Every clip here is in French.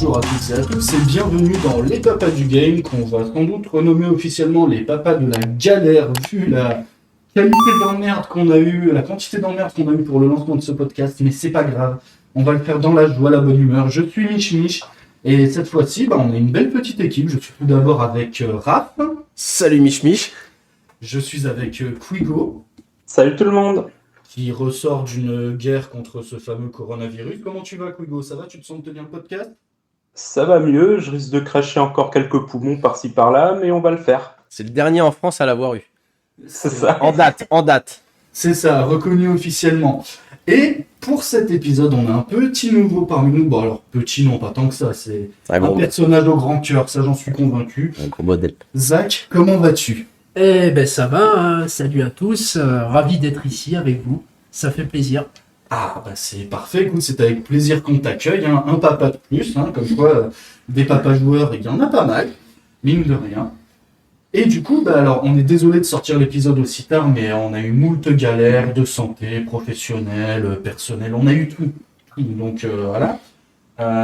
bonjour à toutes et à tous et bienvenue dans les papas du game qu'on va sans doute renommer officiellement les papas de la galère vu la qualité d'emmerde qu'on a eu, la quantité d'emmerde qu'on a eu pour le lancement de ce podcast, mais c'est pas grave, on va le faire dans la joie, la bonne humeur. Je suis Mich et cette fois-ci on a une belle petite équipe. Je suis tout d'abord avec Raph. Salut Mich. Je suis avec Quigo. Salut tout le monde. Qui ressort d'une guerre contre ce fameux coronavirus. Comment tu vas, Quigo? Ça va? Tu te sens de tenir le podcast? Ça va mieux, je risque de cracher encore quelques poumons par-ci par-là, mais on va le faire. C'est le dernier en France à l'avoir eu. C'est ça. En date. C'est ça, reconnu officiellement. Et pour cet épisode, on a un petit nouveau parmi nous. Bon alors, petit non, pas tant que ça. C'est un personnage au grand cœur, ça j'en suis convaincu. Un gros modèle. Zach, comment vas-tu? Eh ben ça va, salut à tous, ravi d'être ici avec vous, ça fait plaisir. Ah bah c'est parfait, écoute, c'est avec plaisir qu'on t'accueille, hein. Un papa de plus, hein, comme quoi des papas joueurs, il y en a pas mal, mine de rien. Et du coup, alors on est désolé de sortir l'épisode aussi tard, mais on a eu moult galères de santé, professionnelle, personnelle, on a eu tout. Donc voilà.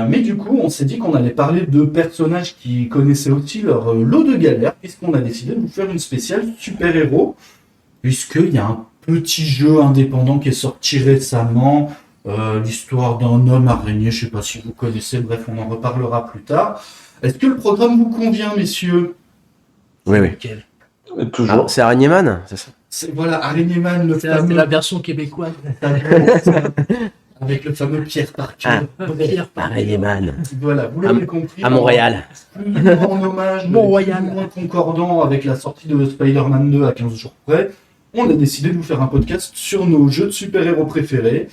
Mais du coup, on s'est dit qu'on allait parler de personnages qui connaissaient aussi leur lot de galères, puisqu'on a décidé de vous faire une spéciale super-héros, puisqu'il y a un petit jeu indépendant qui est sorti récemment, l'histoire d'un homme araignée, je sais pas si vous connaissez, bref, on en reparlera plus tard. Est-ce que le programme vous convient, messieurs? Oui. Nickel. Toujours. Ah, c'est Araignée Man, c'est ça? Voilà, Araignée Man, le C'est fameux... la version québécoise. Avec le fameux Pierre Parker. Pierre Araignée Man. Voilà, vous l'avez compris. À Montréal. Plus ou moins en hommage, Mont-Royal. plus ou moins concordant avec la sortie de Spider-Man 2 à 15 jours près, on a décidé de vous faire un podcast sur nos jeux de super-héros préférés.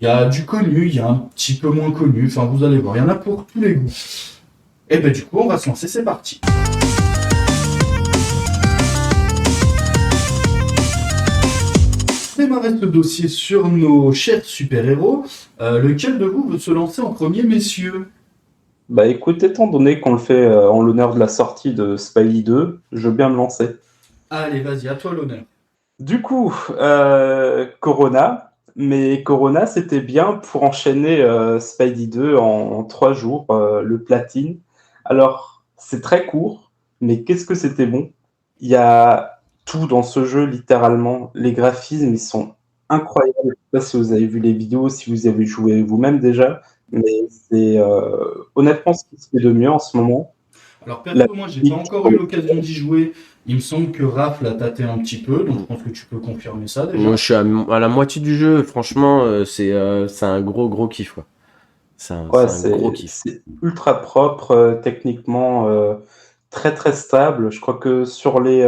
Il y a du connu, il y a un petit peu moins connu, enfin vous allez voir, il y en a pour tous les goûts. Et du coup, on va se lancer, c'est parti. Démarrer ce dossier sur nos chers super-héros. Lequel de vous veut se lancer en premier, messieurs? Bah écoute, étant donné qu'on le fait en l'honneur de la sortie de Spidey 2, je veux bien me lancer. Allez, vas-y, à toi l'honneur. Du coup, Corona, mais Corona c'était bien pour enchaîner Spidey 2 en 3 jours, le platine. Alors, c'est très court, mais qu'est-ce que c'était bon. Il y a tout dans ce jeu, littéralement. Les graphismes, ils sont incroyables. Je ne sais pas si vous avez vu les vidéos, si vous avez joué vous-même déjà, mais c'est honnêtement ce qui se fait de mieux en ce moment. Alors perso, moi j'ai pas encore eu l'occasion d'y jouer. Il me semble que Raph l'a tâté un petit peu, donc je pense que tu peux confirmer ça déjà. Moi je suis à la moitié du jeu, franchement c'est un gros kiff quoi. C'est un gros kiff. C'est ultra propre, techniquement très très stable. Je crois que sur les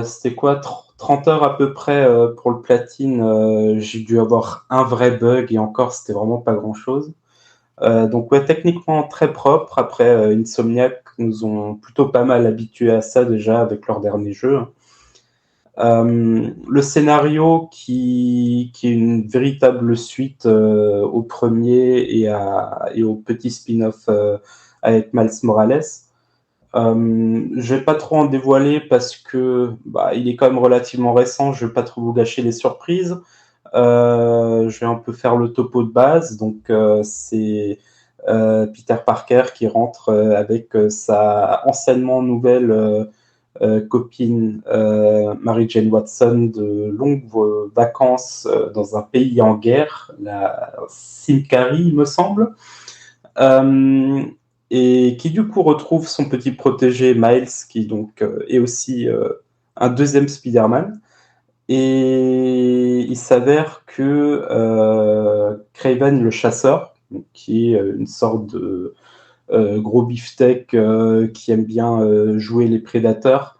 c'était quoi 30 heures à peu près pour le platine, j'ai dû avoir un vrai bug et encore c'était vraiment pas grand chose. Donc ouais, techniquement très propre. Après Insomniac nous ont plutôt pas mal habitués à ça déjà avec leur dernier jeu. Le scénario qui est une véritable suite au premier et au petit spin-off avec Miles Morales. Je vais pas trop en dévoiler parce que il est quand même relativement récent, je vais pas trop vous gâcher les surprises. Je vais un peu faire le topo de base. Donc c'est Peter Parker qui rentre avec sa anciennement nouvelle copine Mary Jane Watson de longues vacances dans un pays en guerre, la Symkarie, il me semble. Et qui du coup retrouve son petit protégé Miles, qui donc est aussi un deuxième Spider-Man. Et il s'avère que Kraven le chasseur, qui est une sorte de gros beefsteak qui aime bien jouer les prédateurs,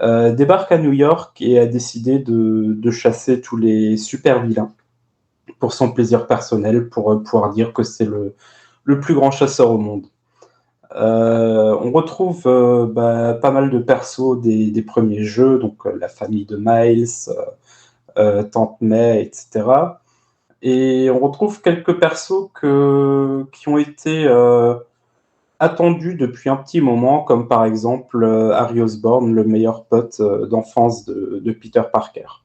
débarque à New York et a décidé de chasser tous les super vilains pour son plaisir personnel, pour pouvoir dire que c'est le plus grand chasseur au monde. On retrouve pas mal de persos des premiers jeux, donc la famille de Miles, Tante May, etc. Et on retrouve quelques persos qui ont été attendus depuis un petit moment, comme par exemple Harry Osborn, le meilleur pote d'enfance de Peter Parker.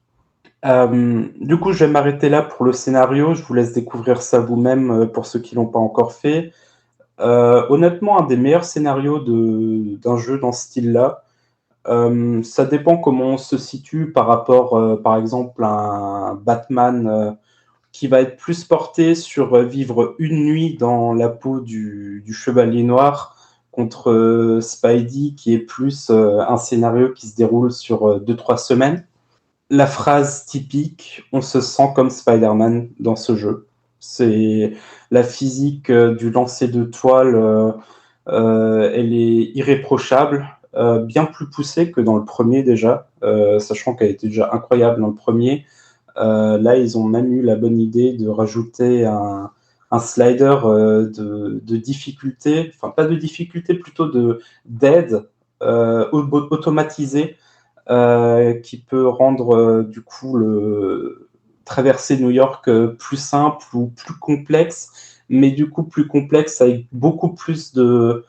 Du coup, je vais m'arrêter là pour le scénario. Je vous laisse découvrir ça vous-même pour ceux qui ne l'ont pas encore fait. Honnêtement, un des meilleurs scénarios d'un jeu dans ce style-là. Ça dépend comment on se situe par rapport, par exemple, à un Batman qui va être plus porté sur vivre une nuit dans la peau du Chevalier Noir contre Spidey, qui est plus un scénario qui se déroule sur 2-3 semaines. La phrase typique, on se sent comme Spider-Man dans ce jeu. C'est la physique du lancer de toile, elle est irréprochable, bien plus poussée que dans le premier déjà, sachant qu'elle était déjà incroyable dans le premier. Là, ils ont même eu la bonne idée de rajouter un slider de difficulté, enfin pas de difficulté, plutôt d'aide automatisée qui peut rendre du coup traverser New York plus simple ou plus complexe, mais du coup plus complexe avec beaucoup plus de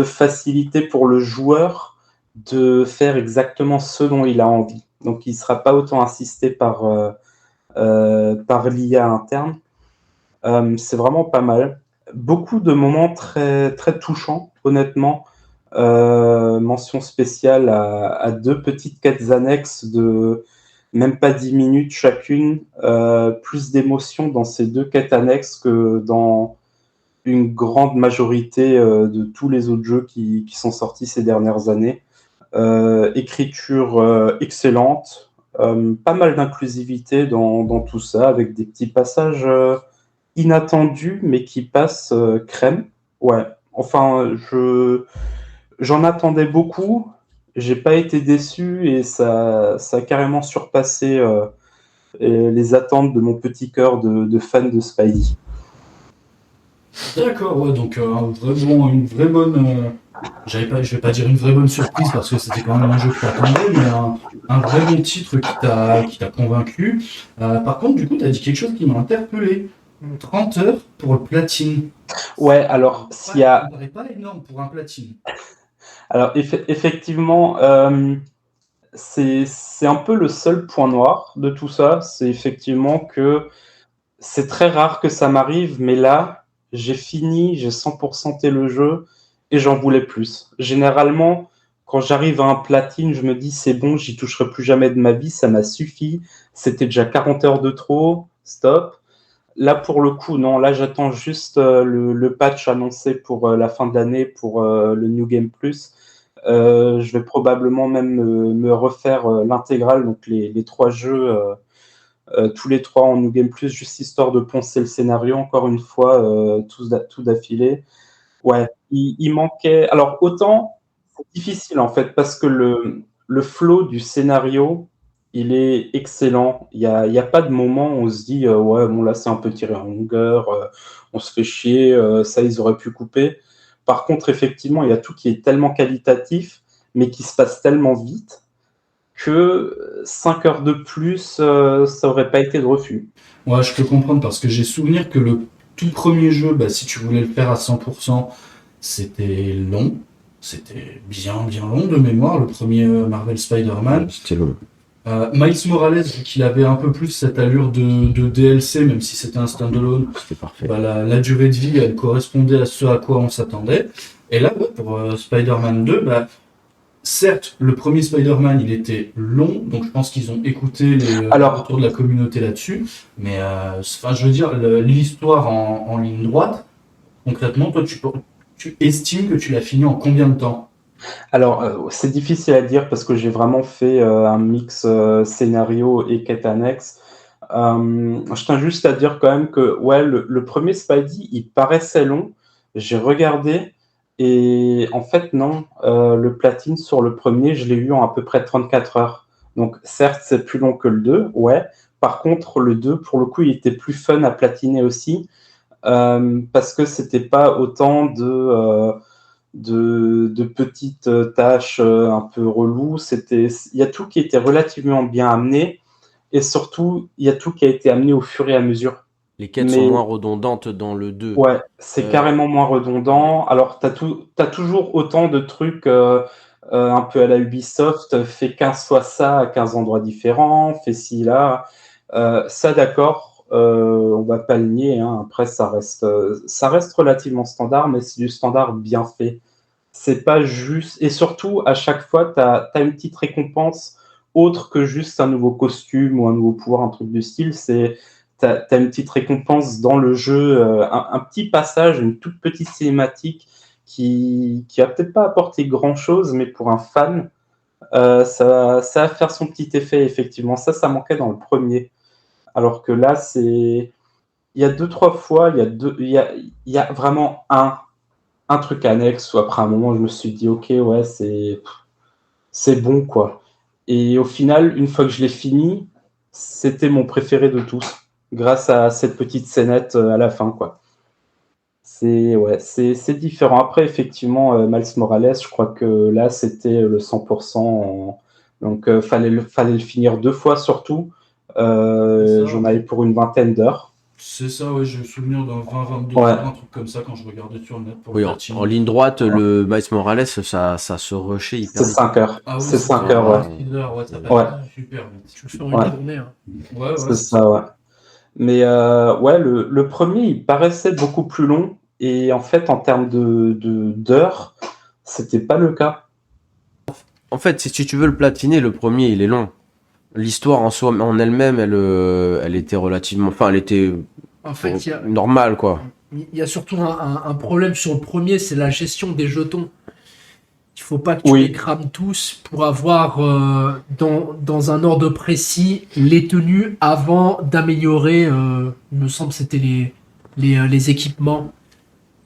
facilité pour le joueur de faire exactement ce dont il a envie. Donc il ne sera pas autant assisté par l'IA interne. C'est vraiment pas mal. Beaucoup de moments très, très touchants, honnêtement. Mention spéciale à 2 petites quêtes annexes de même pas 10 minutes chacune. Plus d'émotions dans ces 2 quêtes annexes que dans une grande majorité de tous les autres jeux qui sont sortis ces dernières années. Écriture excellente. Pas mal d'inclusivité dans tout ça, avec des petits passages inattendus, mais qui passent crème. Ouais, enfin, j'en attendais beaucoup, j'ai pas été déçu, et ça a carrément surpassé les attentes de mon petit cœur de fan de Spidey. D'accord, ouais, donc vraiment une vraie bonne. Je vais pas dire une vraie bonne surprise parce que c'était quand même un jeu que t'attendais, mais un vrai bon titre qui t'a convaincu. Par contre, du coup, t'as dit quelque chose qui m'a interpellé. 30 heures pour le platine. Ouais, alors s'il y a. Ça paraît pas énorme pour un platine. Alors effectivement, c'est un peu le seul point noir de tout ça. C'est effectivement que c'est très rare que ça m'arrive, mais là, j'ai 100%té le jeu et j'en voulais plus. Généralement, quand j'arrive à un platine, je me dis c'est bon, j'y toucherai plus jamais de ma vie, ça m'a suffi. C'était déjà 40 heures de trop, stop. Là, pour le coup, non, là, j'attends juste le patch annoncé pour la fin de l'année pour le New Game Plus. Je vais probablement même me refaire l'intégrale, donc les 3 jeux, tous les 3 en New Game Plus, juste histoire de poncer le scénario encore une fois, tout d'affilée. Ouais, il manquait. Alors, autant, c'est difficile en fait, parce que le flow du scénario, il est excellent. Il y a pas de moment où on se dit, ouais, bon, là, c'est un peu tiré en longueur, on se fait chier, ça, ils auraient pu couper. Par contre, effectivement, il y a tout qui est tellement qualitatif, mais qui se passe tellement vite que 5 heures de plus, ça aurait pas été de refus. Ouais, je peux comprendre parce que j'ai souvenir que le tout premier jeu, bah, si tu voulais le faire à 100%, c'était long. C'était bien long de mémoire, le premier Marvel Spider-Man. C'était long. Miles Morales, vu qu'il avait un peu plus cette allure de DLC, même si c'était un standalone, C'était parfait. bah, la durée de vie, elle correspondait à ce à quoi on s'attendait. Et là, ouais, pour Spider-Man 2, bah, certes, le premier Spider-Man, il était long, donc je pense qu'ils ont écouté les retours de la communauté là-dessus. Mais enfin, je veux dire, l'histoire en ligne droite, concrètement, toi, tu estimes que tu l'as fini en combien de temps? Alors, c'est difficile à dire parce que j'ai vraiment fait un mix scénario et quête annexe. Je tiens juste à dire quand même que ouais, le premier Spidey, il paraissait long. J'ai regardé et en fait, non. Le platine sur le premier, je l'ai eu en à peu près 34 heures. Donc, certes, c'est plus long que le 2, ouais. Par contre, le 2, pour le coup, il était plus fun à platiner aussi parce que c'était pas autant de petites tâches un peu reloues. Il y a tout qui était relativement bien amené, et surtout, il y a tout qui a été amené au fur et à mesure. Les quêtes sont moins redondantes dans le 2. Ouais, c'est carrément moins redondant. Alors, t'as toujours autant de trucs un peu à la Ubisoft, fais 15 fois ça à 15 endroits différents, fais ci, là. Ça, d'accord. on va pas le nier, hein. Après, ça reste relativement standard, mais c'est du standard bien fait. C'est pas juste... Et surtout, à chaque fois, t'as une petite récompense autre que juste un nouveau costume ou un nouveau pouvoir, un truc du style. T'as une petite récompense dans le jeu, un petit passage, une toute petite cinématique qui a peut-être pas apporté grand-chose, mais pour un fan, ça va faire son petit effet, effectivement. Ça manquait dans le premier. Alors que là, il y a 2-3 fois, il y a vraiment un truc annexe où après un moment, je me suis dit, ok, ouais, c'est bon, quoi. Et au final, une fois que je l'ai fini, c'était mon préféré de tous, grâce à cette petite scénette à la fin, quoi. C'est différent. Après, effectivement, Miles Morales, je crois que là, c'était le 100%. Donc, fallait le finir 2 fois surtout. J'en avais pour une vingtaine d'heures. C'est ça, ouais, j'ai le souvenir d'un 20-22 Ouais. heures, un truc comme ça quand je regardais sur le net pour Oui, le en platiner. ligne droite, le Miles Morales, ça se rushait hyper C'est vite. 5 heures. Ah oui, C'est 5 heures, ouais. 6 heures, ouais, ça Ouais. passe super vite. Tu le fais en Ouais. une journée. Hein. Ouais, ouais. C'est ça, ouais. Mais ouais, le premier, il paraissait beaucoup plus long. Et en fait, en termes d'heures, c'était pas le cas. En fait, si tu veux le platiner, le premier, il est long. L'histoire en soi, en elle-même, elle était relativement... Enfin, elle était En fait, il normale, quoi. y a surtout un problème sur le premier, c'est la gestion des jetons. Il faut pas que tu Oui. les crames tous pour avoir dans un ordre précis les tenues avant d'améliorer, il me semble que c'était les équipements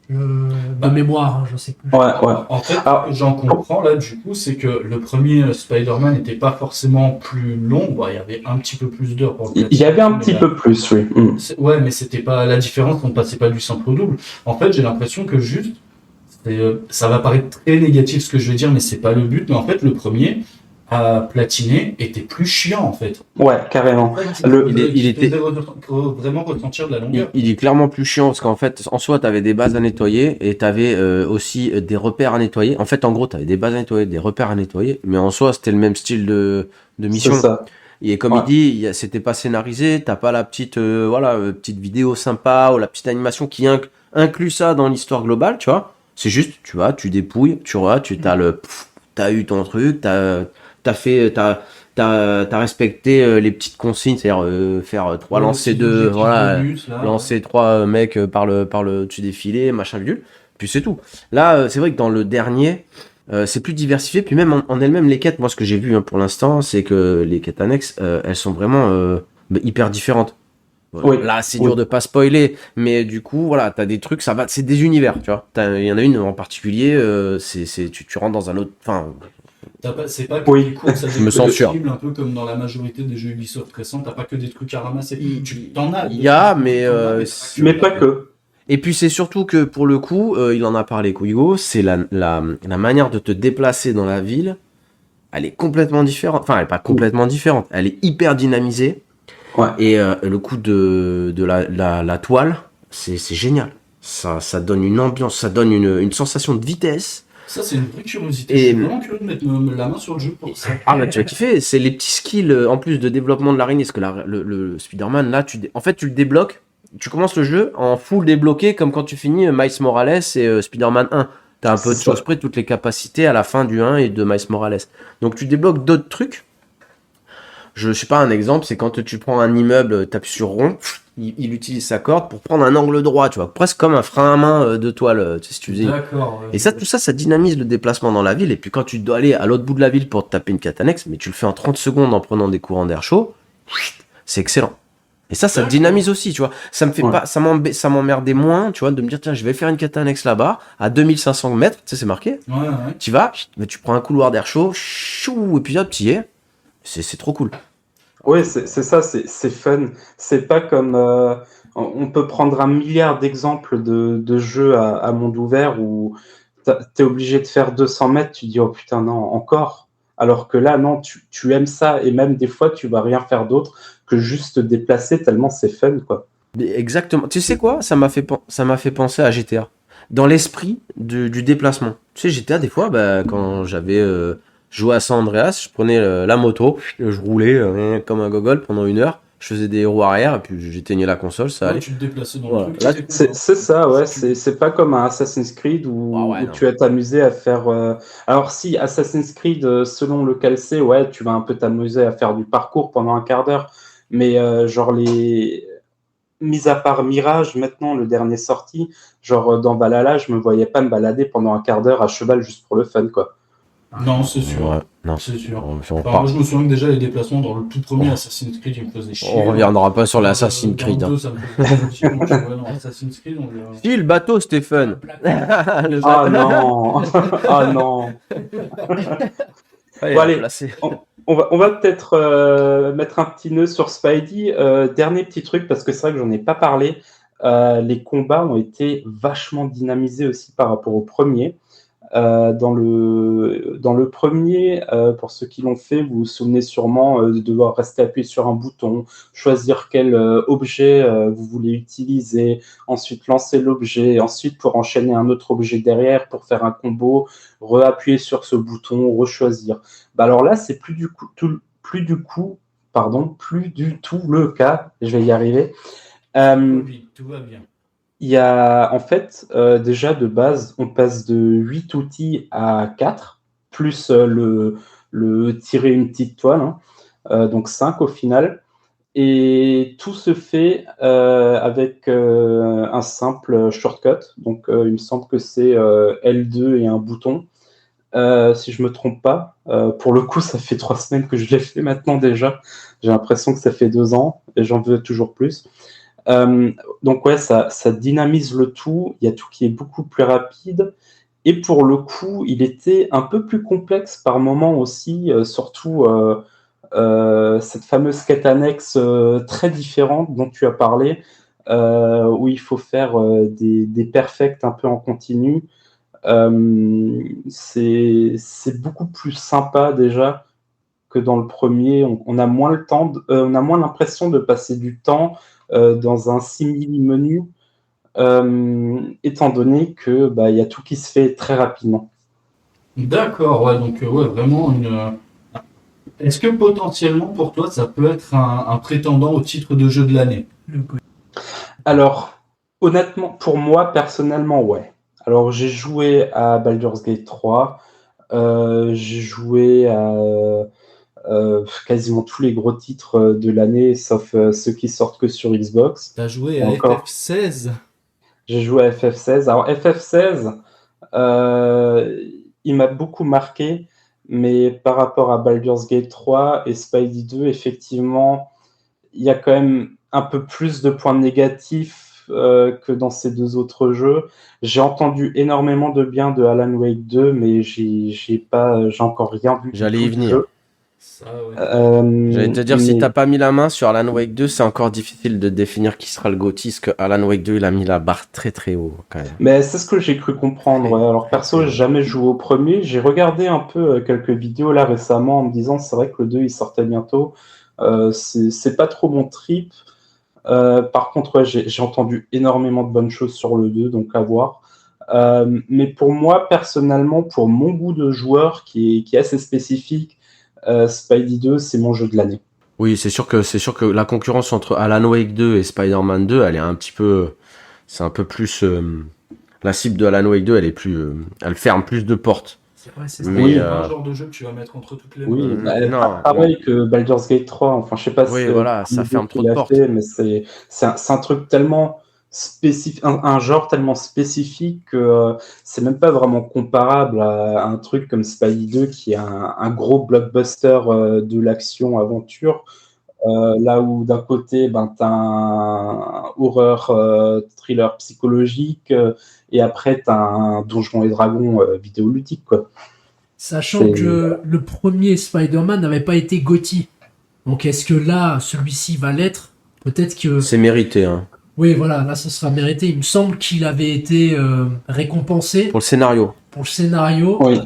de mémoire, hein, je sais plus. Ouais, ouais. En fait, Alors, j'en comprends là, du coup, c'est que le premier Spider-Man n'était pas forcément plus long. Bon, il y avait un petit peu plus d'heures pour le il y avait un mais petit là- peu plus, oui. Mm. Ouais, mais c'était pas la différence, on ne passait pas du simple au double. En fait, j'ai l'impression que juste, ça va paraître très négatif ce que je vais dire, mais c'est pas le but. Mais en fait, le premier à platiner était plus chiant en fait. Ouais, carrément. il était- faisait vraiment ressentir de la longueur. Il est clairement plus chiant parce qu'en fait, en soi, t'avais des bases à nettoyer et t'avais aussi des repères à nettoyer. En fait, en gros, t'avais des bases à nettoyer, des repères à nettoyer, mais en soi, c'était le même style de mission. C'est ça. Et comme il dit, c'était pas scénarisé, t'as pas la petite, petite vidéo sympa ou la petite animation qui inclut ça dans l'histoire globale, tu vois. C'est juste, tu vas, tu dépouilles, t'as eu ton truc, t'as respecté les petites consignes, c'est-à-dire faire 3 lancers de, lancer 3 mecs par le dessus des filets, machin bidule, puis c'est tout. Là, c'est vrai que dans le dernier, c'est plus diversifié, puis même en elles-mêmes, les quêtes, moi ce que j'ai vu pour l'instant, c'est que les quêtes annexes, elles sont vraiment hyper différentes. Oui. Là, c'est dur de pas spoiler, mais du coup, voilà, t'as des trucs, c'est des univers, tu vois. Il y en a une en particulier, tu rentres dans un autre, enfin, C'est pas que Oui. des courses à Je me sens sûr. un peu comme dans la majorité des jeux Ubisoft récents, t'as pas que des trucs à ramasser. T'en as. il y a, mais Mais pas que. Et puis c'est surtout que pour le coup, il en a parlé Kuigo, c'est la manière de te déplacer dans la ville, elle est complètement différente. Enfin, elle est pas complètement différente, elle est hyper dynamisée. Ouais. Et le coup de la toile, c'est génial. Ça donne une ambiance, ça donne une sensation de vitesse. Ça, c'est une vraie curiosité. Et- Je suis vraiment curieux de mettre la main sur le jeu pour ça. Ah bah tu vas kiffer, c'est les petits skills en plus de développement de l'araignée, parce que le Spider-Man là, en fait tu le débloques, tu commences le jeu en full débloqué comme quand tu finis Miles Morales et Spider-Man 1. T'as un peu de C'est ça. choses près, toutes les capacités à la fin du 1 et de Miles Morales. Donc tu débloques d'autres trucs. Je sais pas, un exemple, c'est quand tu prends un immeuble, tapes sur rond, il utilise sa corde pour prendre un angle droit, tu vois, presque comme un frein à main de toile, tu sais, si tu faisais. D'accord. Et ça, tout ça, ça dynamise le déplacement dans la ville. Et puis quand tu dois aller à l'autre bout de la ville pour te taper une quête annexe, mais tu le fais en 30 secondes en prenant des courants d'air chaud, c'est excellent. Et ça D'accord. dynamise aussi, tu vois. Ça me fait Ouais. pas, ça m'emmerdait moins, tu vois, de me dire, tiens, je vais faire une quête annexe là-bas, à 2500 mètres, tu sais, c'est marqué. Ouais, ouais. Tu vas, mais tu prends un couloir d'air chaud, chou, et puis hop, tu y es. C'est trop cool. Oui, c'est ça, c'est fun. C'est pas comme. On peut prendre un milliard d'exemples de jeux à monde ouvert où t'es obligé de faire 200 mètres, tu dis oh putain, non, encore. Alors que là, non, tu aimes ça et même des fois, tu vas rien faire d'autre que juste te déplacer tellement c'est fun, quoi. Exactement. Tu sais quoi? Ça m'a fait penser à GTA. Dans l'esprit du déplacement. Tu sais, GTA, des fois, bah, quand j'avais joué à San Andreas, je prenais la moto, je roulais comme un gogol pendant 1 heure, je faisais des roues arrière, et puis j'éteignais la console, ça Ouais, allait. tu te déplaçais dans Voilà. le truc. Là, c'était cool, C'est hein. ça, ouais. C'est pas comme un Assassin's Creed où, Ah ouais, où non. tu vas t'amuser à faire. Alors, si Assassin's Creed, selon lequel c'est, ouais, tu vas un peu t'amuser à faire du parcours pendant un quart d'heure. Mais genre, mis à part Mirage, maintenant, le dernier sorti, genre dans Valhalla, je me voyais pas me balader pendant un quart d'heure à cheval juste pour le fun, quoi. Non, c'est sûr. Ouais, non. C'est sûr. On Enfin, moi, je me souviens que déjà, les déplacements dans le tout premier Assassin's Creed, ils me faisaient chier. On reviendra pas sur Dans l'Assassin's le Creed. dans Hein. le 2, ça me faisait chier. Moi, je vois, non, Assassin's Creed, on dirait- Si, le bateau, c'était fun. Le Ah bateau. non. Ah non. Allez, Bon, allez. placé. On va peut-être mettre un petit nœud sur Spidey. Dernier petit truc, parce que c'est vrai que j'en ai pas parlé. Les combats ont été vachement dynamisés aussi par rapport au premier. Dans le premier, pour ceux qui l'ont fait, vous vous souvenez sûrement de devoir rester appuyé sur un bouton, choisir quel objet vous voulez utiliser, ensuite lancer l'objet, ensuite pour enchaîner un autre objet derrière pour faire un combo, reappuyer sur ce bouton, rechoisir. Bah alors là, c'est plus du tout le cas. Je vais y arriver. Tout va bien. Il y a en fait déjà de base, on passe de 8 outils à 4, plus le tirer une petite toile, hein. Donc 5 au final. Et tout se fait avec un simple shortcut. Donc il me semble que c'est L2 et un bouton. Si je me trompe pas. Pour le coup, ça fait 3 semaines que je l'ai fait maintenant déjà. J'ai l'impression que ça fait 2 ans et j'en veux toujours plus. Donc ouais, ça dynamise le tout. Il y a tout qui est beaucoup plus rapide. Et pour le coup, il était un peu plus complexe par moment aussi, surtout cette fameuse quête annexe très différente dont tu as parlé, où il faut faire des perfects un peu en continu. C'est beaucoup plus sympa déjà que dans le premier. On a moins le temps, on a moins l'impression de passer du temps dans un simili-menu, étant donné que il y a tout qui se fait très rapidement. D'accord, ouais, donc ouais, vraiment une. Est-ce que potentiellement pour toi ça peut être un prétendant au titre de jeu de l'année? Alors, honnêtement, pour moi personnellement, ouais. Alors, j'ai joué à Baldur's Gate 3, j'ai joué à quasiment tous les gros titres de l'année, sauf ceux qui sortent que sur Xbox. T'as joué Et à encore. FF16? J'ai joué à FF16. Alors, FF16, il m'a beaucoup marqué, mais par rapport à Baldur's Gate 3 et Spidey 2, effectivement, il y a quand même un peu plus de points négatifs que dans ces deux autres jeux. J'ai entendu énormément de bien de Alan Wake 2, mais j'ai encore rien vu. J'allais du y tout du venir. jeu. Ça, ouais. J'allais te dire, si mais- t'as pas mis la main sur Alan Wake 2, c'est encore difficile de définir qui sera le GOTY, parce que Alan Wake 2, il a mis la barre très très haut, quand même. Mais c'est ce que j'ai cru comprendre. Ouais. Alors perso, j'ai jamais joué au premier. J'ai regardé un peu quelques vidéos là récemment en me disant c'est vrai que le 2 il sortait bientôt. C'est pas trop mon trip. Par contre, ouais, j'ai entendu énormément de bonnes choses sur le 2, donc à voir. Mais pour moi, personnellement, pour mon goût de joueur qui est assez spécifique, Spidey 2, c'est mon jeu de l'année. Oui, c'est sûr que la concurrence entre Alan Wake 2 et Spider-Man 2, elle est un petit peu, c'est un peu plus, la cible de Alan Wake 2, elle est plus, elle ferme plus de portes. C'est vrai, c'est Mais, Oui, un genre de jeu que tu vas mettre entre toutes les mains. Oui, non, pareil que Baldur's Gate 3. Enfin, je sais pas Oui, si voilà, ça ferme trop de portes. mais c'est un truc tellement spécifique, un genre tellement spécifique que c'est même pas vraiment comparable à un truc comme Spidey 2 qui est un gros blockbuster de l'action-aventure. Là où d'un côté, t'as un horreur thriller psychologique et après t'as un Donjons et Dragons vidéoludique, quoi. Sachant C'est- que le premier Spider-Man n'avait pas été GOTY. Donc est-ce que là, celui-ci va l'être? Peut-être que... C'est mérité, hein. Oui, voilà, là, ça sera mérité. Il me semble qu'il avait été récompensé Pour le scénario. pour le scénario, Oui.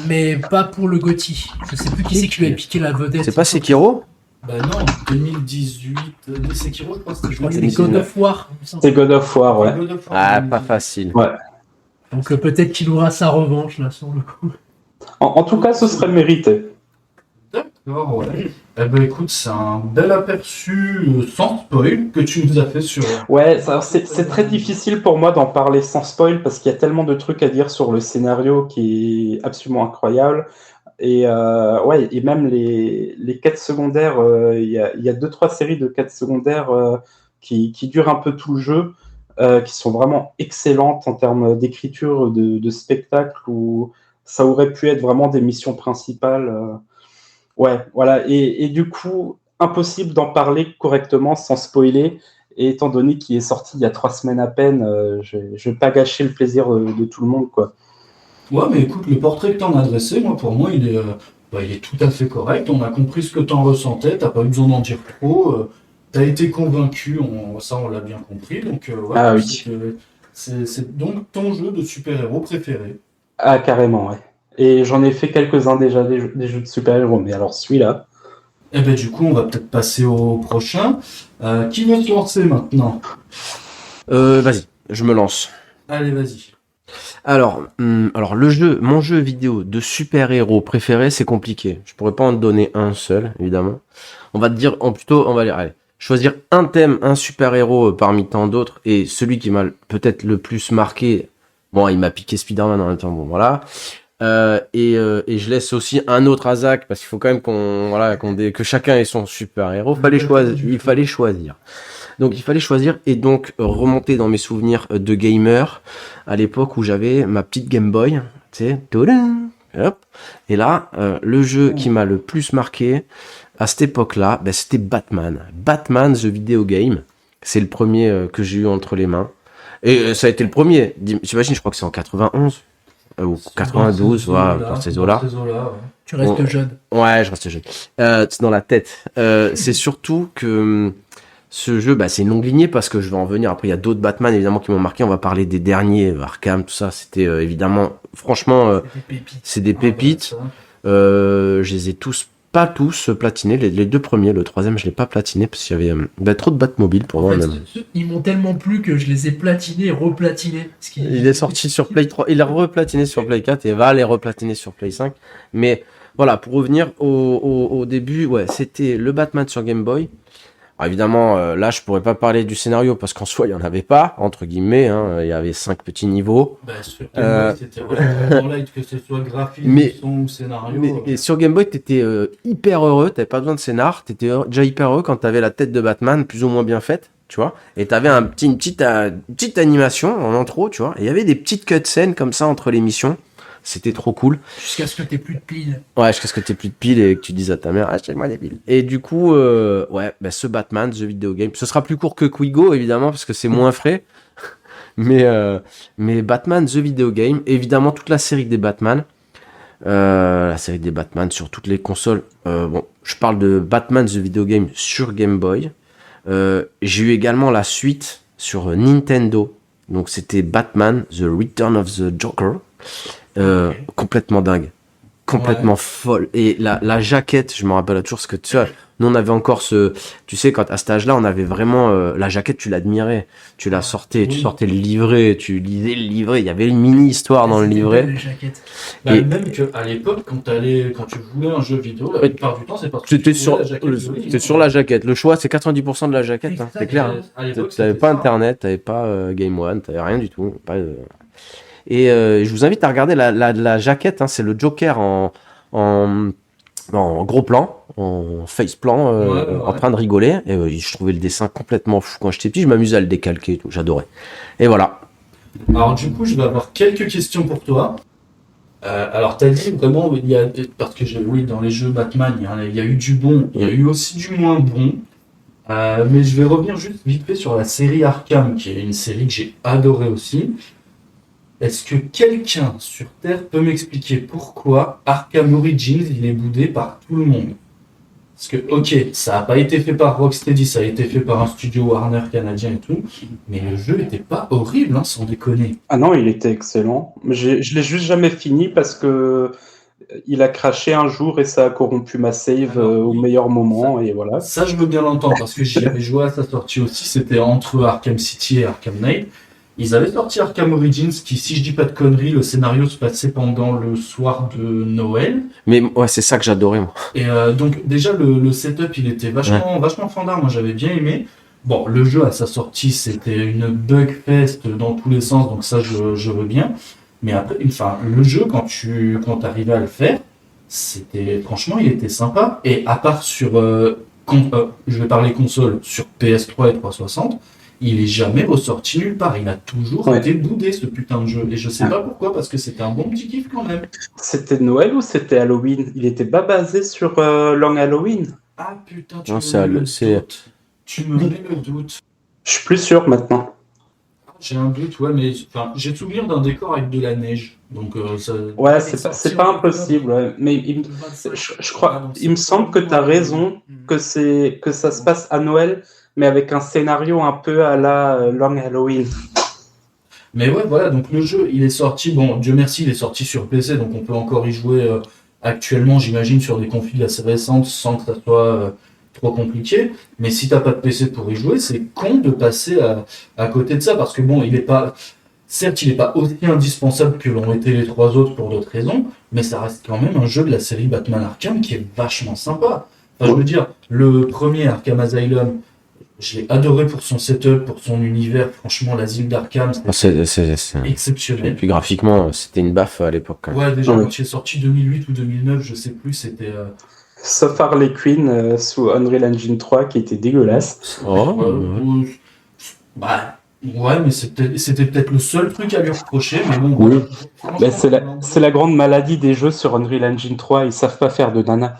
mais pas pour le GOTY. Je sais plus qui c'est qui lui a piqué la vedette. C'est pas Sekiro? Bah non, 2018, de Sekiro, je crois que c'était Je crois que c'était God of War. il me semble. C'est God of War, ouais. God of War, Ah, 2018. pas facile. Ouais. Donc peut-être qu'il aura sa revanche, là, sur le coup. En tout cas, ce serait mérité. D'accord. D'accord, ouais. Eh ben écoute, c'est un bel aperçu sans spoil que tu nous as fait sur. Ouais, c'est très difficile pour moi d'en parler sans spoil parce qu'il y a tellement de trucs à dire sur le scénario qui est absolument incroyable. Et ouais, et même les quêtes secondaires, il y a 2-3 séries de quêtes secondaires qui durent un peu tout le jeu, qui sont vraiment excellentes en termes d'écriture, de spectacle, où ça aurait pu être vraiment des missions principales. Ouais, voilà. Et du coup, impossible d'en parler correctement sans spoiler. Et étant donné qu'il est sorti il y a 3 semaines à peine, je vais pas gâcher le plaisir de tout le monde, quoi. Ouais, mais écoute, le portrait que t'en as dressé, moi, pour moi, il est tout à fait correct. On a compris ce que t'en ressentais, t'as pas eu besoin d'en dire trop. T'as été convaincu, ça, on l'a bien compris. Donc, ouais, Ah oui. c'est donc ton jeu de super-héros préféré. Ah, carrément, ouais. Et j'en ai fait quelques-uns déjà, des jeux de super-héros, mais alors celui-là. Eh ben, du coup, on va peut-être passer au prochain. Qui veut se lancer maintenant? Vas-y, je me lance. Allez, vas-y. Alors, mon jeu vidéo de super-héros préféré, c'est compliqué. Je pourrais pas en donner un seul, évidemment. On va allez, choisir un thème, un super-héros parmi tant d'autres, et celui qui m'a peut-être le plus marqué. Bon, il m'a piqué Spider-Man en même temps, bon, voilà. Et je laisse aussi un autre à Zach, parce qu'il faut quand même que chacun ait son super-héros. Il fallait choisir. Donc il fallait choisir et donc remonter dans mes souvenirs de gamer à l'époque où j'avais ma petite Game Boy, tu sais, tadam, hop. Et là, le jeu qui m'a le plus marqué à cette époque-là, ben, c'était Batman. Batman The Video Game. C'est le premier que j'ai eu entre les mains. Et ça a été le premier. J'imagine, je crois que c'est en 91 ou 92, dans ces eaux-là. Tu restes jeune. Ouais, je reste jeune. C'est dans la tête. C'est surtout que ce jeu, bah, c'est une longue lignée parce que je vais en venir. Après, il y a d'autres Batman, évidemment, qui m'ont marqué. On va parler des derniers, Arkham, tout ça. C'était évidemment, franchement, c'est des pépites. Je les ai pas tous platinés. Les deux premiers, le troisième, je l'ai pas platiné parce qu'il y avait trop de Batmobile pour moi. Même. Ils m'ont tellement plu que je les ai platinés et replatinés. Il est sorti sur Play 3, il est replatiné sur Play 4 et va les replatiner sur Play 5. Mais voilà, pour revenir au début, ouais, c'était le Batman sur Game Boy. Alors évidemment, là, je pourrais pas parler du scénario parce qu'en soi, il y en avait pas, entre guillemets. Il y avait 5 petits niveaux. Sur Game Boy, c'était vraiment light, que ce soit graphique, son ou scénario. Et sur Game Boy, t'étais hyper heureux, t'avais pas besoin de scénar, t'étais déjà hyper heureux quand t'avais la tête de Batman plus ou moins bien faite, tu vois. Et t'avais une petite animation en intro, tu vois. Et il y avait des petites cutscenes comme ça entre les missions. C'était trop cool. Jusqu'à ce que t'aies plus de piles. Ouais, jusqu'à ce que t'aies plus de piles et que tu dises à ta mère, achetez-moi des piles. Et du coup, ce Batman, The Video Game, ce sera plus court que Quigo, évidemment, parce que c'est moins frais. mais Batman, The Video Game, évidemment, toute la série des Batman. La série des Batman sur toutes les consoles. Je parle de Batman, The Video Game sur Game Boy. J'ai eu également la suite sur Nintendo. Donc, c'était Batman, The Return of the Joker. Complètement dingue, complètement folle. Et la jaquette, je me rappelle toujours ce que tu vois. Nous on avait encore tu sais, quand à cet âge-là, on avait vraiment la jaquette, tu l'admirais, tu la sortais, tu sortais le livret, tu lisais le livret. Il y avait une mini histoire dans le livret. Et même qu'à l'époque, quand tu voulais un jeu vidéo, la plupart du temps, c'est parce que c'était sur la jaquette. Le choix, c'est 90% de la jaquette, c'est clair. T'avais pas Internet, t'avais pas Game One, t'avais rien du tout. Et je vous invite à regarder la jaquette, c'est le Joker en gros plan, en face plan, en train de rigoler. Et je trouvais le dessin complètement fou quand j'étais petit, je m'amusais à le décalquer, tout, j'adorais. Et voilà. Alors du coup, je vais avoir quelques questions pour toi. Alors t'as dit vraiment, parce que dans les jeux Batman, il y a eu du bon, il y a eu aussi du moins bon. Mais je vais revenir juste vite fait sur la série Arkham, qui est une série que j'ai adorée aussi. Est-ce que quelqu'un sur Terre peut m'expliquer pourquoi Arkham Origins il est boudé par tout le monde? Parce que, ok, ça n'a pas été fait par Rocksteady, ça a été fait par un studio Warner canadien et tout, mais le jeu n'était pas horrible, sans déconner. Ah non, il était excellent. Je l'ai juste jamais fini parce que il a craché un jour et ça a corrompu ma save au meilleur moment, et voilà. Ça, je veux bien l'entendre, parce que j'y avais joué à sa sortie aussi, c'était entre Arkham City et Arkham Knight. Ils avaient sorti Arkham Origins, qui, si je dis pas de conneries, le scénario se passait pendant le soir de Noël. Mais ouais, c'est ça que j'adorais, moi. Et donc déjà le setup il était vachement fandard, moi j'avais bien aimé. Bon, le jeu à sa sortie c'était une bugfest dans tous les sens, donc ça je veux bien. Mais après, enfin le jeu quand t'arrivais à le faire, c'était franchement il était sympa. Et à part sur je vais parler console, sur PS3 et 360, il est jamais ressorti nulle part. Il a toujours été boudé ce putain de jeu. Et je sais pas pourquoi, parce que c'était un bon petit kiff quand même. C'était Noël ou c'était Halloween? Il était pas basé sur Long Halloween? Ah putain, Non, tu me mets le doute. Je suis plus sûr maintenant. J'ai un doute, ouais, mais enfin, j'ai souvenir d'un décor avec de la neige. Donc, ça... Ouais, c'est pas impossible, ouais. Mais je crois, il me semble que tu as raison, que ça se passe à Noël, mais avec un scénario un peu à la Long Halloween. Mais ouais, voilà, donc le jeu, il est sorti, bon, Dieu merci, il est sorti sur PC, donc on peut encore y jouer actuellement, j'imagine, sur des configs assez récentes, sans que ça soit trop compliqué. Mais si t'as pas de PC pour y jouer, c'est con de passer à côté de ça, parce que bon, il est pas... Certes, il est pas aussi indispensable que l'ont été les trois autres pour d'autres raisons, mais ça reste quand même un jeu de la série Batman Arkham qui est vachement sympa. Enfin, je veux dire, le premier Arkham Asylum, je l'ai adoré pour son setup, pour son univers. Franchement, l'asile d'Arkham, c'était exceptionnel. Et puis graphiquement, c'était une baffe à l'époque. Ouais, déjà, quand il est sorti 2008 ou 2009, je sais plus, c'était... Sauf Harley Quinn sous Unreal Engine 3 qui était dégueulasse. Ouais, mais c'était peut-être le seul truc à lui reprocher, mais bon... Oui. C'est la grande maladie des jeux sur Unreal Engine 3, ils savent pas faire de nana.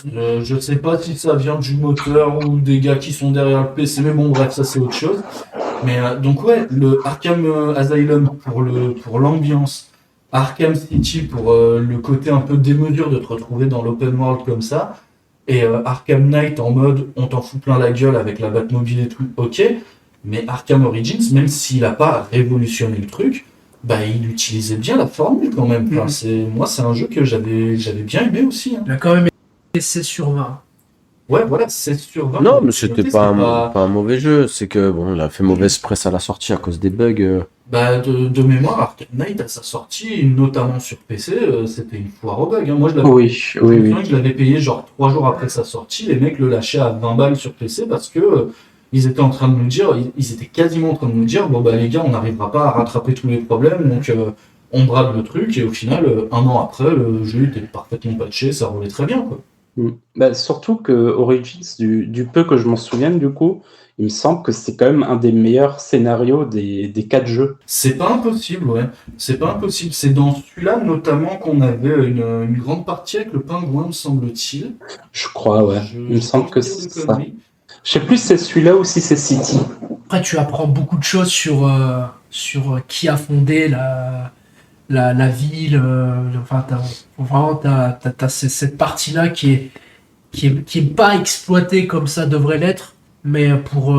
Je sais pas si ça vient du moteur ou des gars qui sont derrière le PC, mais bon, bref, ça c'est autre chose. Mais donc ouais, le Arkham Asylum pour l'ambiance, Arkham City pour le côté un peu démesure de te retrouver dans l'open world comme ça, et Arkham Knight en mode on t'en fout plein la gueule avec la Batmobile et tout, ok, mais Arkham Origins, même s'il a pas révolutionné le truc, bah il utilisait bien la formule quand même. Enfin, c'est un jeu que j'avais bien aimé aussi. Hein. Il a quand même été 16 sur 20. Ouais, voilà, 16 sur 20. Non, mais c'était pas un mauvais jeu. C'est que, bon, il a fait mauvaise presse à la sortie à cause des bugs. Bah, de mémoire, Arkham Knight, à sa sortie, notamment sur PC, c'était une foire au bug. Hein. Moi, je l'avais payé genre 3 jours après sa sortie. Les mecs le lâchaient à 20 balles sur PC parce que ils étaient en train de nous dire, ils étaient quasiment en train de nous dire, bon, bah, les gars, on n'arrivera pas à rattraper tous les problèmes, donc on brade le truc. Et au final, un an après, le jeu était parfaitement patché, ça roulait très bien, quoi. Bah, surtout que Origins, du peu que je m'en souviens, du coup, il me semble que c'est quand même un des meilleurs scénarios des 4 jeux. C'est pas impossible, ouais. C'est pas impossible. C'est dans celui-là, notamment, qu'on avait une grande partie avec le pingouin, me semble-t-il. Je crois, ouais. Il me semble que c'est ça. Je sais plus si c'est celui-là ou si c'est City. Après, tu apprends beaucoup de choses sur qui a fondé la ville. Enfin, t'as cette partie-là qui est pas exploitée comme ça devrait l'être, mais pour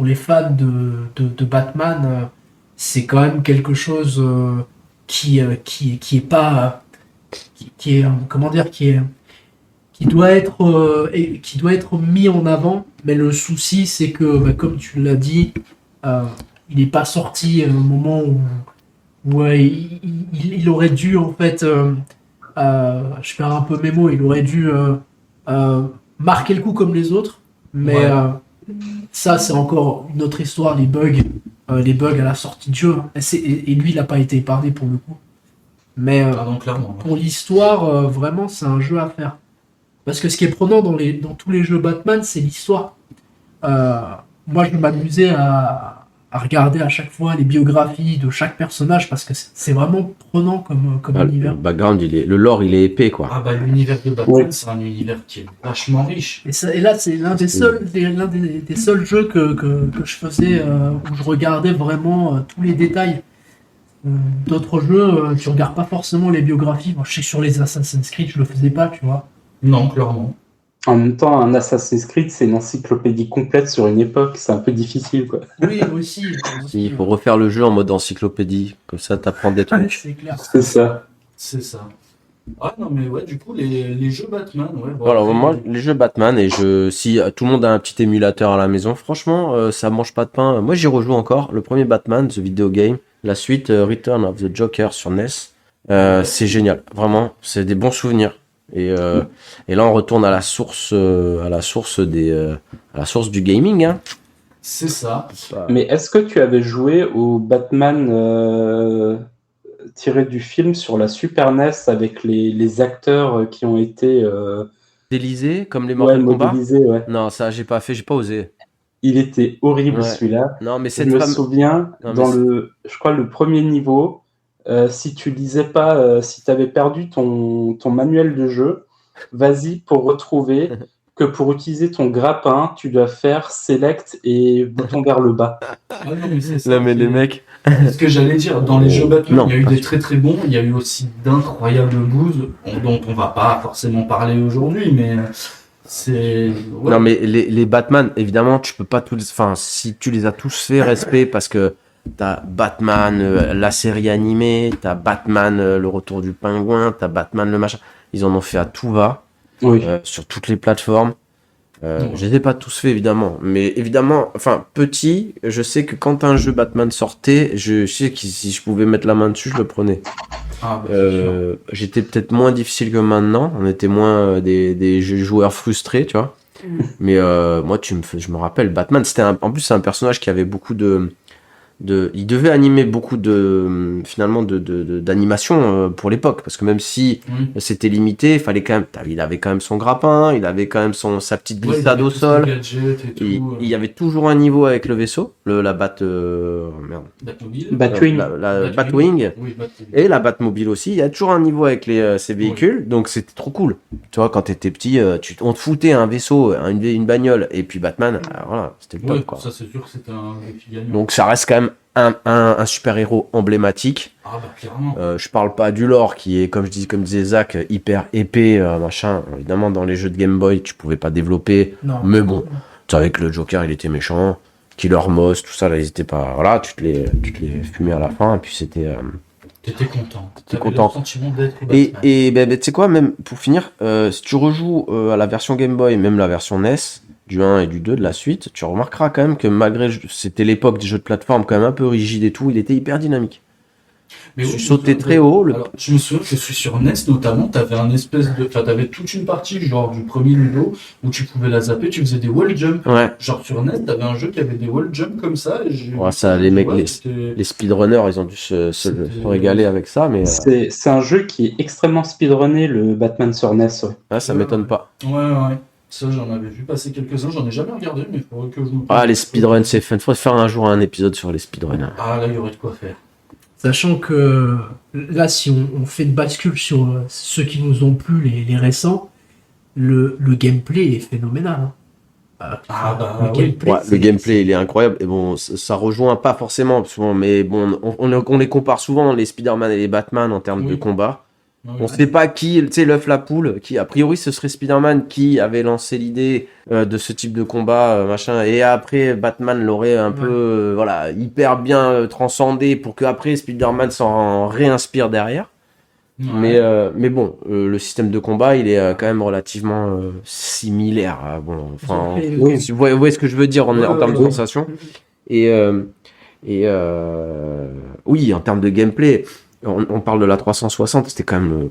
les fans de Batman, c'est quand même quelque chose qui est pas comment dire, qui doit être mis en avant. Mais le souci, c'est que, bah, comme tu l'as dit, il n'est pas sorti à un moment où il aurait dû, en fait, je perds un peu mes mots, il aurait dû marquer le coup comme les autres. Mais ça, c'est encore une autre histoire, les bugs à la sortie de jeu. Et lui, il n'a pas été épargné pour le coup. Mais clairement, pour l'histoire, vraiment, c'est un jeu à faire. Parce que ce qui est prenant dans tous les jeux Batman, c'est l'histoire. Moi, je m'amusais à regarder à chaque fois les biographies de chaque personnage parce que c'est vraiment prenant comme univers. Le background, le lore, il est épais, quoi. Ah bah l'univers de Batman, c'est un univers qui est vachement riche. Et là, c'est l'un des seuls jeux que je faisais où je regardais vraiment tous les détails. D'autres jeux, tu regardes pas forcément les biographies. Moi, je sais que sur les Assassin's Creed, je le faisais pas, tu vois. Non, clairement. En même temps, un Assassin's Creed, c'est une encyclopédie complète sur une époque, c'est un peu difficile, quoi. Oui, aussi. Il faut refaire le jeu en mode encyclopédie, comme ça t'apprends des trucs. C'est clair. C'est ça. C'est ça. Ah non, mais ouais, du coup, les jeux Batman, ouais. Voilà, moi, les jeux Batman, et si tout le monde a un petit émulateur à la maison, franchement, ça mange pas de pain. Moi, j'y rejoue encore. Le premier Batman, The Video Game, la suite Return of the Joker sur NES, c'est génial. Vraiment, c'est des bons souvenirs. Et là, on retourne à la source à la source du gaming, hein. C'est ça. Mais est-ce que tu avais joué au Batman tiré du film sur la Super NES avec les acteurs qui ont été Modélisé comme les Mortal Kombat? modélisés, ouais. Non, ça, j'ai pas fait, j'ai pas osé. Il était horrible Ouais. celui-là. Non, mais Je cette me femme. souviens, Non, mais dans je crois le premier niveau, si tu lisais pas, si tu avais perdu ton manuel de jeu, vas-y pour retrouver que pour utiliser ton grappin, tu dois faire select et bouton vers le bas. Ah non, mais c'est ça. Là, mais les mecs. Ce que j'allais dire, dans les jeux Batman, Non, il y a eu pas des sûr. très très bons, il y a eu aussi d'incroyables boosts dont on va pas forcément parler aujourd'hui, mais c'est. Ouais. Non, mais les Batman, évidemment, tu peux pas tous. Enfin, si tu les as tous fait, respect, parce que t'as Batman, la série animée, t'as Batman, le retour du pingouin, t'as Batman, le machin. Ils en ont fait à tout va, Oui. sur toutes les plateformes. Je les ai pas tous fait, évidemment. Mais évidemment, enfin, petit, je sais que quand un jeu Batman sortait, je sais que si je pouvais mettre la main dessus, je le prenais. Ah, bah, c'est sûr. J'étais peut-être moins difficile que maintenant. On était moins des joueurs frustrés, tu vois. Mais moi, je me rappelle, Batman, en plus, c'est un personnage qui avait beaucoup il devait animer beaucoup finalement d'animation pour l'époque, parce que même si Oui. c'était limité, il avait quand même son grappin, il avait quand même sa petite Ouais, il y glissade avait au tous ces sol. gadgets et tout, Il y avait toujours un niveau avec le vaisseau, la Batmobile. Batwing. Batwing. Oui, Batwing. Et la Batmobile aussi, il y a toujours un niveau avec ces véhicules, donc c'était trop cool. Tu vois, quand t'étais petit, on te foutait un vaisseau, une bagnole, et puis Batman, voilà, c'était le top, Ouais, quoi. ça c'est sûr que c'était un défi gagnant. Donc ça reste quand même un super-héros emblématique. Ah bah clairement. Je parle pas du lore qui est, comme disait Zach, hyper épais, machin. Évidemment, dans les jeux de Game Boy, tu pouvais pas développer, Non. mais bon, tu savais que le Joker, il était méchant. Killer Moss, tout ça, là, ils étaient pas. Voilà, tu te les fumais à la fin, et puis c'était. T'étais content. T'étais T'avais content. le sentiment d'être Batman. Et tu sais quoi, même pour finir, si tu rejoues à la version Game Boy, même la version NES, du 1 et du 2 de la suite, tu remarqueras quand même que malgré. C'était l'époque des jeux de plateforme quand même un peu rigide et tout, il était hyper dynamique. Mais Tu oui, je me sautais souviens très de- haut. Alors, je me souviens que sur NES notamment, t'avais un espèce de. Enfin, t'avais toute une partie, genre du premier niveau, où tu pouvais la zapper, tu faisais des wall jump. Ouais. Genre sur NES, t'avais un jeu qui avait des wall jump comme ça. Ouais, ça, les mecs, c'était- Les speedrunners, ils ont dû se régaler avec ça, mais C'est un jeu qui est extrêmement speedrunné, le Batman sur NES. Ouais. ça Ouais, m'étonne ouais. pas. Ouais. Ça, j'en avais vu passer quelques-uns, j'en ai jamais regardé, mais il faudrait que je me. Ah, les speedruns, c'est fun. Faudrait faire un jour un épisode sur les speedruns. Ah, là, il y aurait de quoi faire. Sachant que là, si on fait une bascule sur ceux qui nous ont plu, les récents, le gameplay est phénoménal. Hein. Ah, bah, le oui. gameplay, Ouais, le c'est- gameplay, il est incroyable. Et bon, ça rejoint pas forcément, souvent, mais bon, on les compare souvent, les Spider-Man et les Batman, en termes Oui. de combat. Ouais, On sait pas qui, tu sais, l'œuf la poule, qui a priori ce serait Spider-Man qui avait lancé l'idée de ce type de combat, machin, et après Batman l'aurait un peu, voilà, hyper bien transcendé pour que après Spider-Man s'en réinspire derrière. Ouais. Mais bon, le système de combat, il est quand même relativement similaire. Bon, enfin, Ils ont fait- Oui. si vous voyez ce que je veux dire en termes de ouais. sensation. Et oui, en termes de gameplay, on parle de la 360, c'était quand même,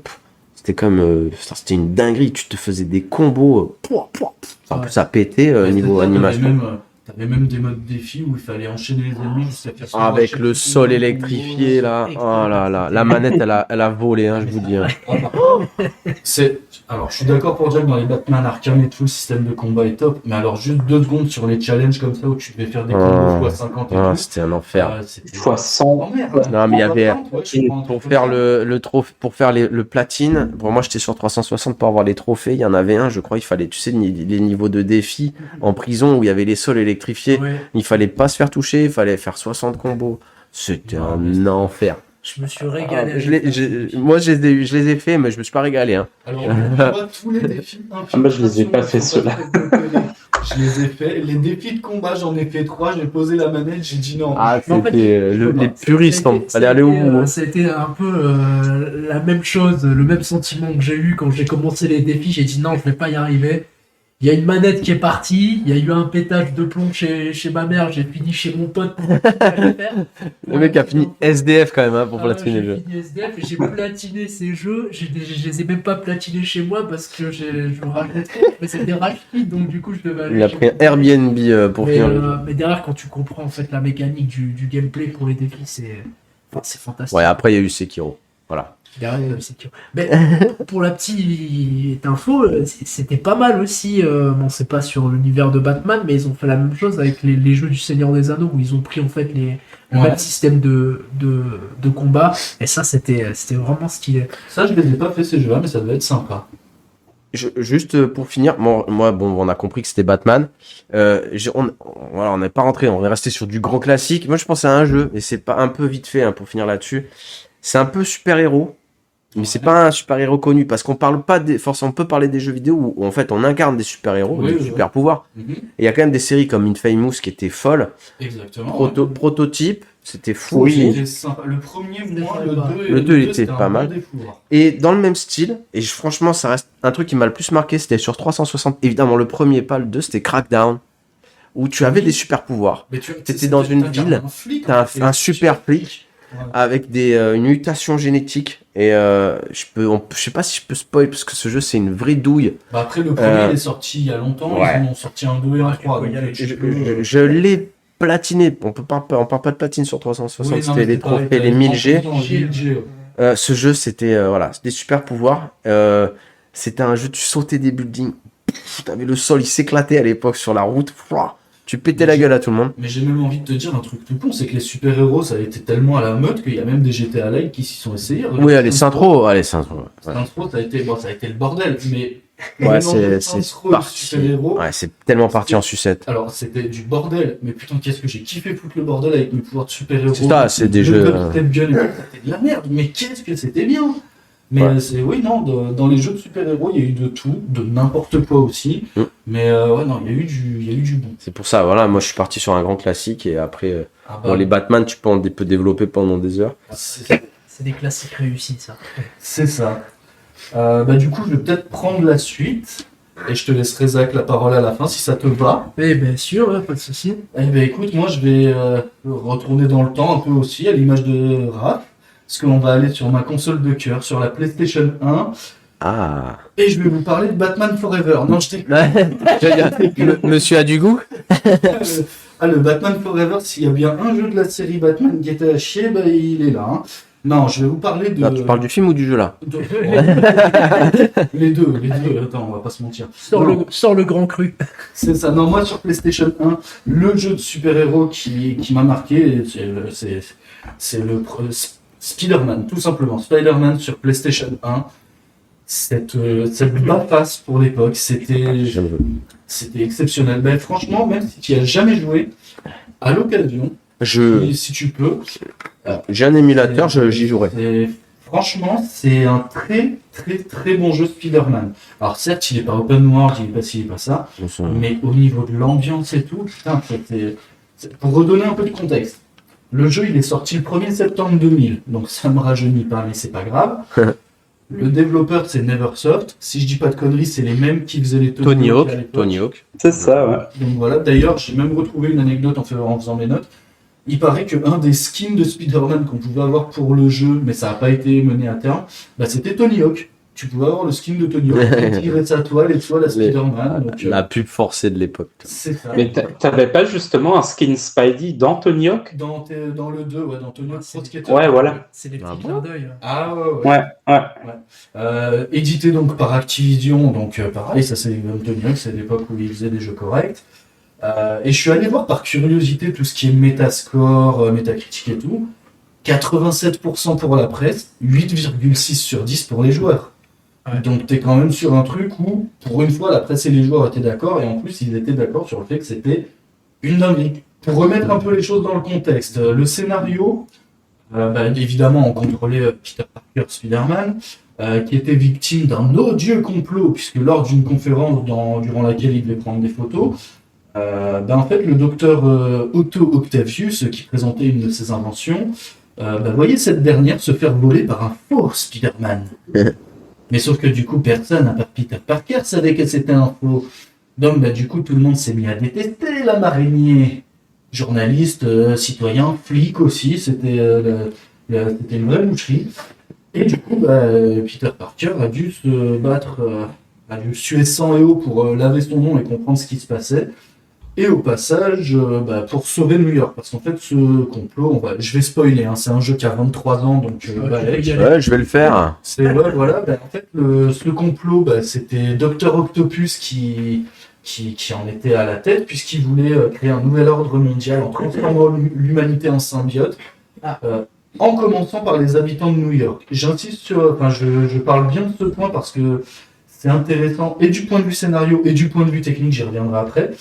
c'était une dinguerie. Tu te faisais des combos, en plus ça pétait niveau C'est-à-dire, animation. T'avais même des modes défi où il fallait enchaîner les ennemis jusqu'à faire son Avec rush le et sol tout. électrifié là, oh là là, la manette elle a volé, hein, je vous dis. Hein. Ah, par contre, alors, je suis d'accord pour dire que dans les Batman Arkham et tout, le système de combat est top, mais alors juste 2 secondes sur les challenges comme ça où tu devais faire des combos x 50 et Ah, tout. c'était un enfer. C'était Fois 100. Oh, merde. Non, mais il y avait- Pour faire le. le platine, pour moi j'étais sur 360 pour avoir les trophées, il y en avait un, je crois, il fallait, tu sais, les niveaux de défi en prison où il y avait les sols électrifiés, Ouais, il fallait pas se faire toucher, il fallait faire 60 combos. C'était Non, un mais enfer. je me suis régalé. Ah, moi je les ai fait, mais je me suis pas régalé. Hein. Alors, on voit tous les défis. Ah, moi, je les ai pas fait, ceux-là. Je les ai fait. Les défis de combat, j'en ai fait 3. J'ai posé la manette, j'ai dit non. Ah, Mais en fait, c'était les puristes, hein. Fallait aller au bout. Hein. C'était un peu la même chose, le même sentiment que j'ai eu quand j'ai commencé les défis. J'ai dit non, je vais pas y arriver. Il y a une manette qui est partie, il y a eu un pétage de plomb chez ma mère, j'ai fini chez mon pote pour faire. Le mec a fini SDF quand même hein, pour platiner le jeu. J'ai fini SDF et j'ai platiné ces jeux. Je les ai même pas platinés chez moi parce que je rachetais trop. Mais c'était racheté, donc du coup je devais aller. Il a pris un Airbnb pour finir le jeu. Mais derrière, quand tu comprends en fait la mécanique du gameplay pour les défis, c'est fantastique. Ouais, après il y a eu Sekiro. Voilà. Derrière, Sekiro. Mais pour la petite info, c'était pas mal aussi. Bon, c'est pas sur l'univers de Batman, mais ils ont fait la même chose avec les jeux du Seigneur des Anneaux où ils ont pris en fait le même système de combat. Et ça, c'était vraiment stylé. Ça, je les ai pas fait ces jeux-là, mais ça devait être sympa. Juste pour finir, moi, bon, on a compris que c'était Batman. On n'est pas rentré, on est resté sur du grand classique. Moi, je pensais à un jeu, et c'est pas un peu vite fait hein, pour finir là-dessus. C'est un peu super-héros. Mais c'est pas un super-héros connu parce qu'on parle pas forcément on peut parler des jeux vidéo où en fait on incarne des super-héros, des super-pouvoirs. Et il y a quand même des séries comme Infamous qui étaient folles. Exactement. Prototype, c'était fou. Oui, le premier moins, le 2 il était pas mal. Et dans le même style, et franchement ça reste un truc qui m'a le plus marqué, c'était sur 360. Évidemment le premier, pas le 2, c'était Crackdown. Où tu avais des super-pouvoirs. T'étais dans une ville, t'as un super flic. Avec une mutation génétique et je sais pas si je peux spoil parce que ce jeu c'est une vraie douille. Bah après le premier il est sorti il y a longtemps, ils en ont sorti un 2 et un 3. Je l'ai platiné, on parle pas de platine sur 360, c'était les trophées, les 1000G. Ce jeu c'était des super pouvoirs. C'était un jeu, tu sautais des buildings, t'avais le sol il s'éclatait à l'époque sur la route. Tu pétais la gueule à tout le monde. Mais j'ai même envie de te dire un truc tout con, c'est que les super-héros, ça a été tellement à la mode qu'il y a même des GTA Live qui s'y sont essayés. Oui, les Syntro. Syntro, ça a été le bordel, mais... Ouais, c'est parti. Ouais, c'est tellement parti en sucette. Alors, c'était du bordel, mais putain, qu'est-ce que j'ai kiffé foutre le bordel avec mes pouvoirs de super-héros. C'est ça, c'est des jeux... C'était de la merde, mais qu'est-ce que c'était bien. Mais dans les jeux de super-héros, il y a eu de tout, de n'importe quoi aussi. Mais il y a eu du bon. C'est pour ça, moi je suis parti sur un grand classique et après, les Batman, tu peux développer pendant des heures. C'est des classiques réussis, ça. C'est ça. Du coup, je vais peut-être prendre la suite et je te laisserai, Zach, la parole à la fin si ça te va. Eh bien sûr, pas de souci. Écoute, moi je vais retourner dans le temps un peu aussi, à l'image de Raph. Parce qu'on va aller sur ma console de cœur, sur la PlayStation 1. Ah. Et je vais vous parler de Batman Forever. Non, je t'ai... Monsieur a du goût. Le Batman Forever, s'il y a bien un jeu de la série Batman qui était à chier, il est là. Hein. Non, je vais vous parler de... Non, tu parles du film ou du jeu là Les deux. Attends, on va pas se mentir. Sors le grand cru. C'est ça. Non, moi sur PlayStation 1, le jeu de super-héros qui m'a marqué, c'est le... Spider-Man, tout simplement. Spider-Man sur PlayStation 1. Cette bas-face pour l'époque, c'était exceptionnel. Franchement, même si tu n'y as jamais joué, à l'occasion, si tu peux... J'ai un émulateur, j'y jouerai. Franchement, c'est un très, très, très bon jeu Spider-Man. Alors certes, il n'est pas open world, il n'est pas ça, mais au niveau de l'ambiance et tout, putain, pour redonner un peu de contexte. Le jeu, il est sorti le 1er septembre 2000, donc ça me rajeunit pas, mais c'est pas grave. Le développeur, c'est Neversoft. Si je dis pas de conneries, c'est les mêmes qui faisaient les Tony Hawk. C'est ça, ouais. Donc voilà, d'ailleurs, j'ai même retrouvé une anecdote en faisant mes notes. Il paraît qu'un des skins de Spider-Man qu'on pouvait avoir pour le jeu, mais ça n'a pas été mené à terme, c'était Tony Hawk. Tu pouvais avoir le skin de Tony Hawk, tirer sa toile et toi la Spider-Man. La pub forcée de l'époque. C'est ça. Mais t'avais pas justement un skin Spidey dans Tony Hawk ? Dans le 2, dans Tony Hawk Pro Skater. Ouais, voilà. C'est des petits clins d'œil. Ah ouais. Édité donc par Activision, donc pareil, ça c'est Tony Hawk, c'est l'époque où ils faisaient des jeux corrects. Et je suis allé voir par curiosité tout ce qui est Metascore, Metacritic et tout. 87% pour la presse, 8,6 sur 10 pour les joueurs. Ouais. Donc t'es quand même sur un truc où, pour une fois, la presse et les joueurs étaient d'accord, et en plus ils étaient d'accord sur le fait que c'était une dinguerie. Pour remettre un peu les choses dans le contexte, le scénario, évidemment on contrôlait Peter Parker, Spider-Man, qui était victime d'un odieux complot, puisque lors d'une conférence durant laquelle il devait prendre des photos, en fait, le docteur Otto Octavius, qui présentait une de ses inventions, voyait cette dernière se faire voler par un faux Spider-Man. Mais sauf que du coup, personne, à part Peter Parker, savait que c'était un faux. Donc, du coup, tout le monde s'est mis à détester la marinier. Journaliste, citoyen, flic aussi, c'était une vraie boucherie. Et du coup, Peter Parker a dû se battre, a dû suer sang et eau pour laver son nom et comprendre ce qui se passait. Et au passage, pour sauver New York, parce qu'en fait, ce complot, je vais spoiler, c'est un jeu qui a 23 ans, donc ouais, je vais le faire. C'est voilà, en fait, ce complot, c'était Dr Octopus qui en était à la tête, puisqu'il voulait créer un nouvel ordre mondial en transformant l'humanité en symbiote, en commençant par les habitants de New York. J'insiste sur, je parle bien de ce point parce que c'est intéressant, et du point de vue scénario, et du point de vue technique, j'y reviendrai après.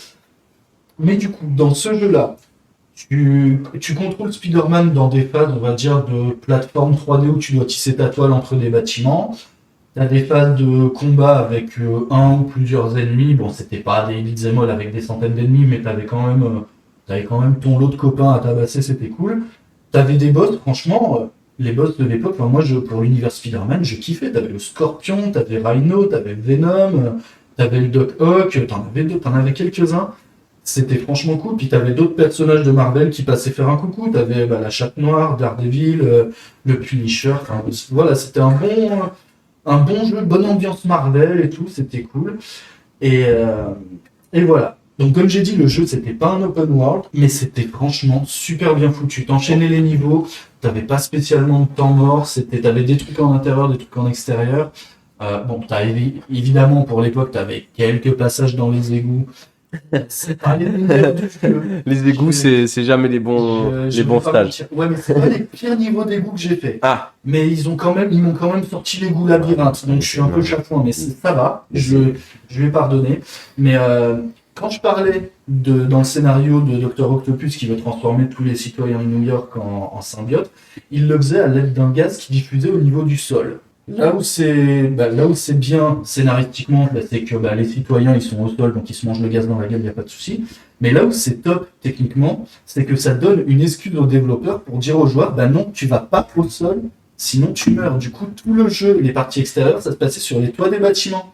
Mais du coup, dans ce jeu-là, tu contrôles Spider-Man dans des phases, on va dire, de plateforme 3D où tu dois tisser ta toile entre des bâtiments. Tu as des phases de combat avec un ou plusieurs ennemis. Bon, c'était pas des beat'em all avec des centaines d'ennemis, mais t'avais quand même ton lot de copains à tabasser, c'était cool. T'avais des boss, franchement, les boss de l'époque, moi, pour l'univers Spider-Man, je kiffais. T'avais le Scorpion, t'avais Rhino, t'avais Venom, t'avais le Doc Ock, t'en avais quelques-uns. C'était franchement cool. Puis t'avais d'autres personnages de Marvel qui passaient faire un coucou. T'avais la Chatte Noire, Daredevil, le Punisher. Voilà, c'était un bon jeu, bonne ambiance Marvel et tout. C'était cool. Et voilà. Donc comme j'ai dit, le jeu c'était pas un open world, mais c'était franchement super bien foutu. T'enchaînais les niveaux, t'avais pas spécialement de temps mort. T'avais des trucs en intérieur, des trucs en extérieur. Évidemment pour l'époque, t'avais quelques passages dans les égouts. C'est pas les meilleurs du jeu. Les égouts, c'est jamais les bons stages. Ouais, mais c'est pas les pires niveaux d'égouts que j'ai fait. Ah. Mais ils m'ont quand même sorti l'égout labyrinthe, donc je suis un peu chafouin, mais ça va, je vais pardonner. Mais quand je parlais dans le scénario de Dr Octopus qui veut transformer tous les citoyens de New York en symbiotes, il le faisait à l'aide d'un gaz qui diffusait au niveau du sol. Là où c'est bien scénaristiquement, c'est que les citoyens ils sont au sol, donc ils se mangent le gaz dans la gueule, il n'y a pas de souci. Mais là où c'est top techniquement, c'est que ça donne une excuse aux développeurs pour dire aux joueurs, non, tu vas pas au sol, sinon tu meurs. Du coup, tout le jeu, les parties extérieures, ça se passait sur les toits des bâtiments.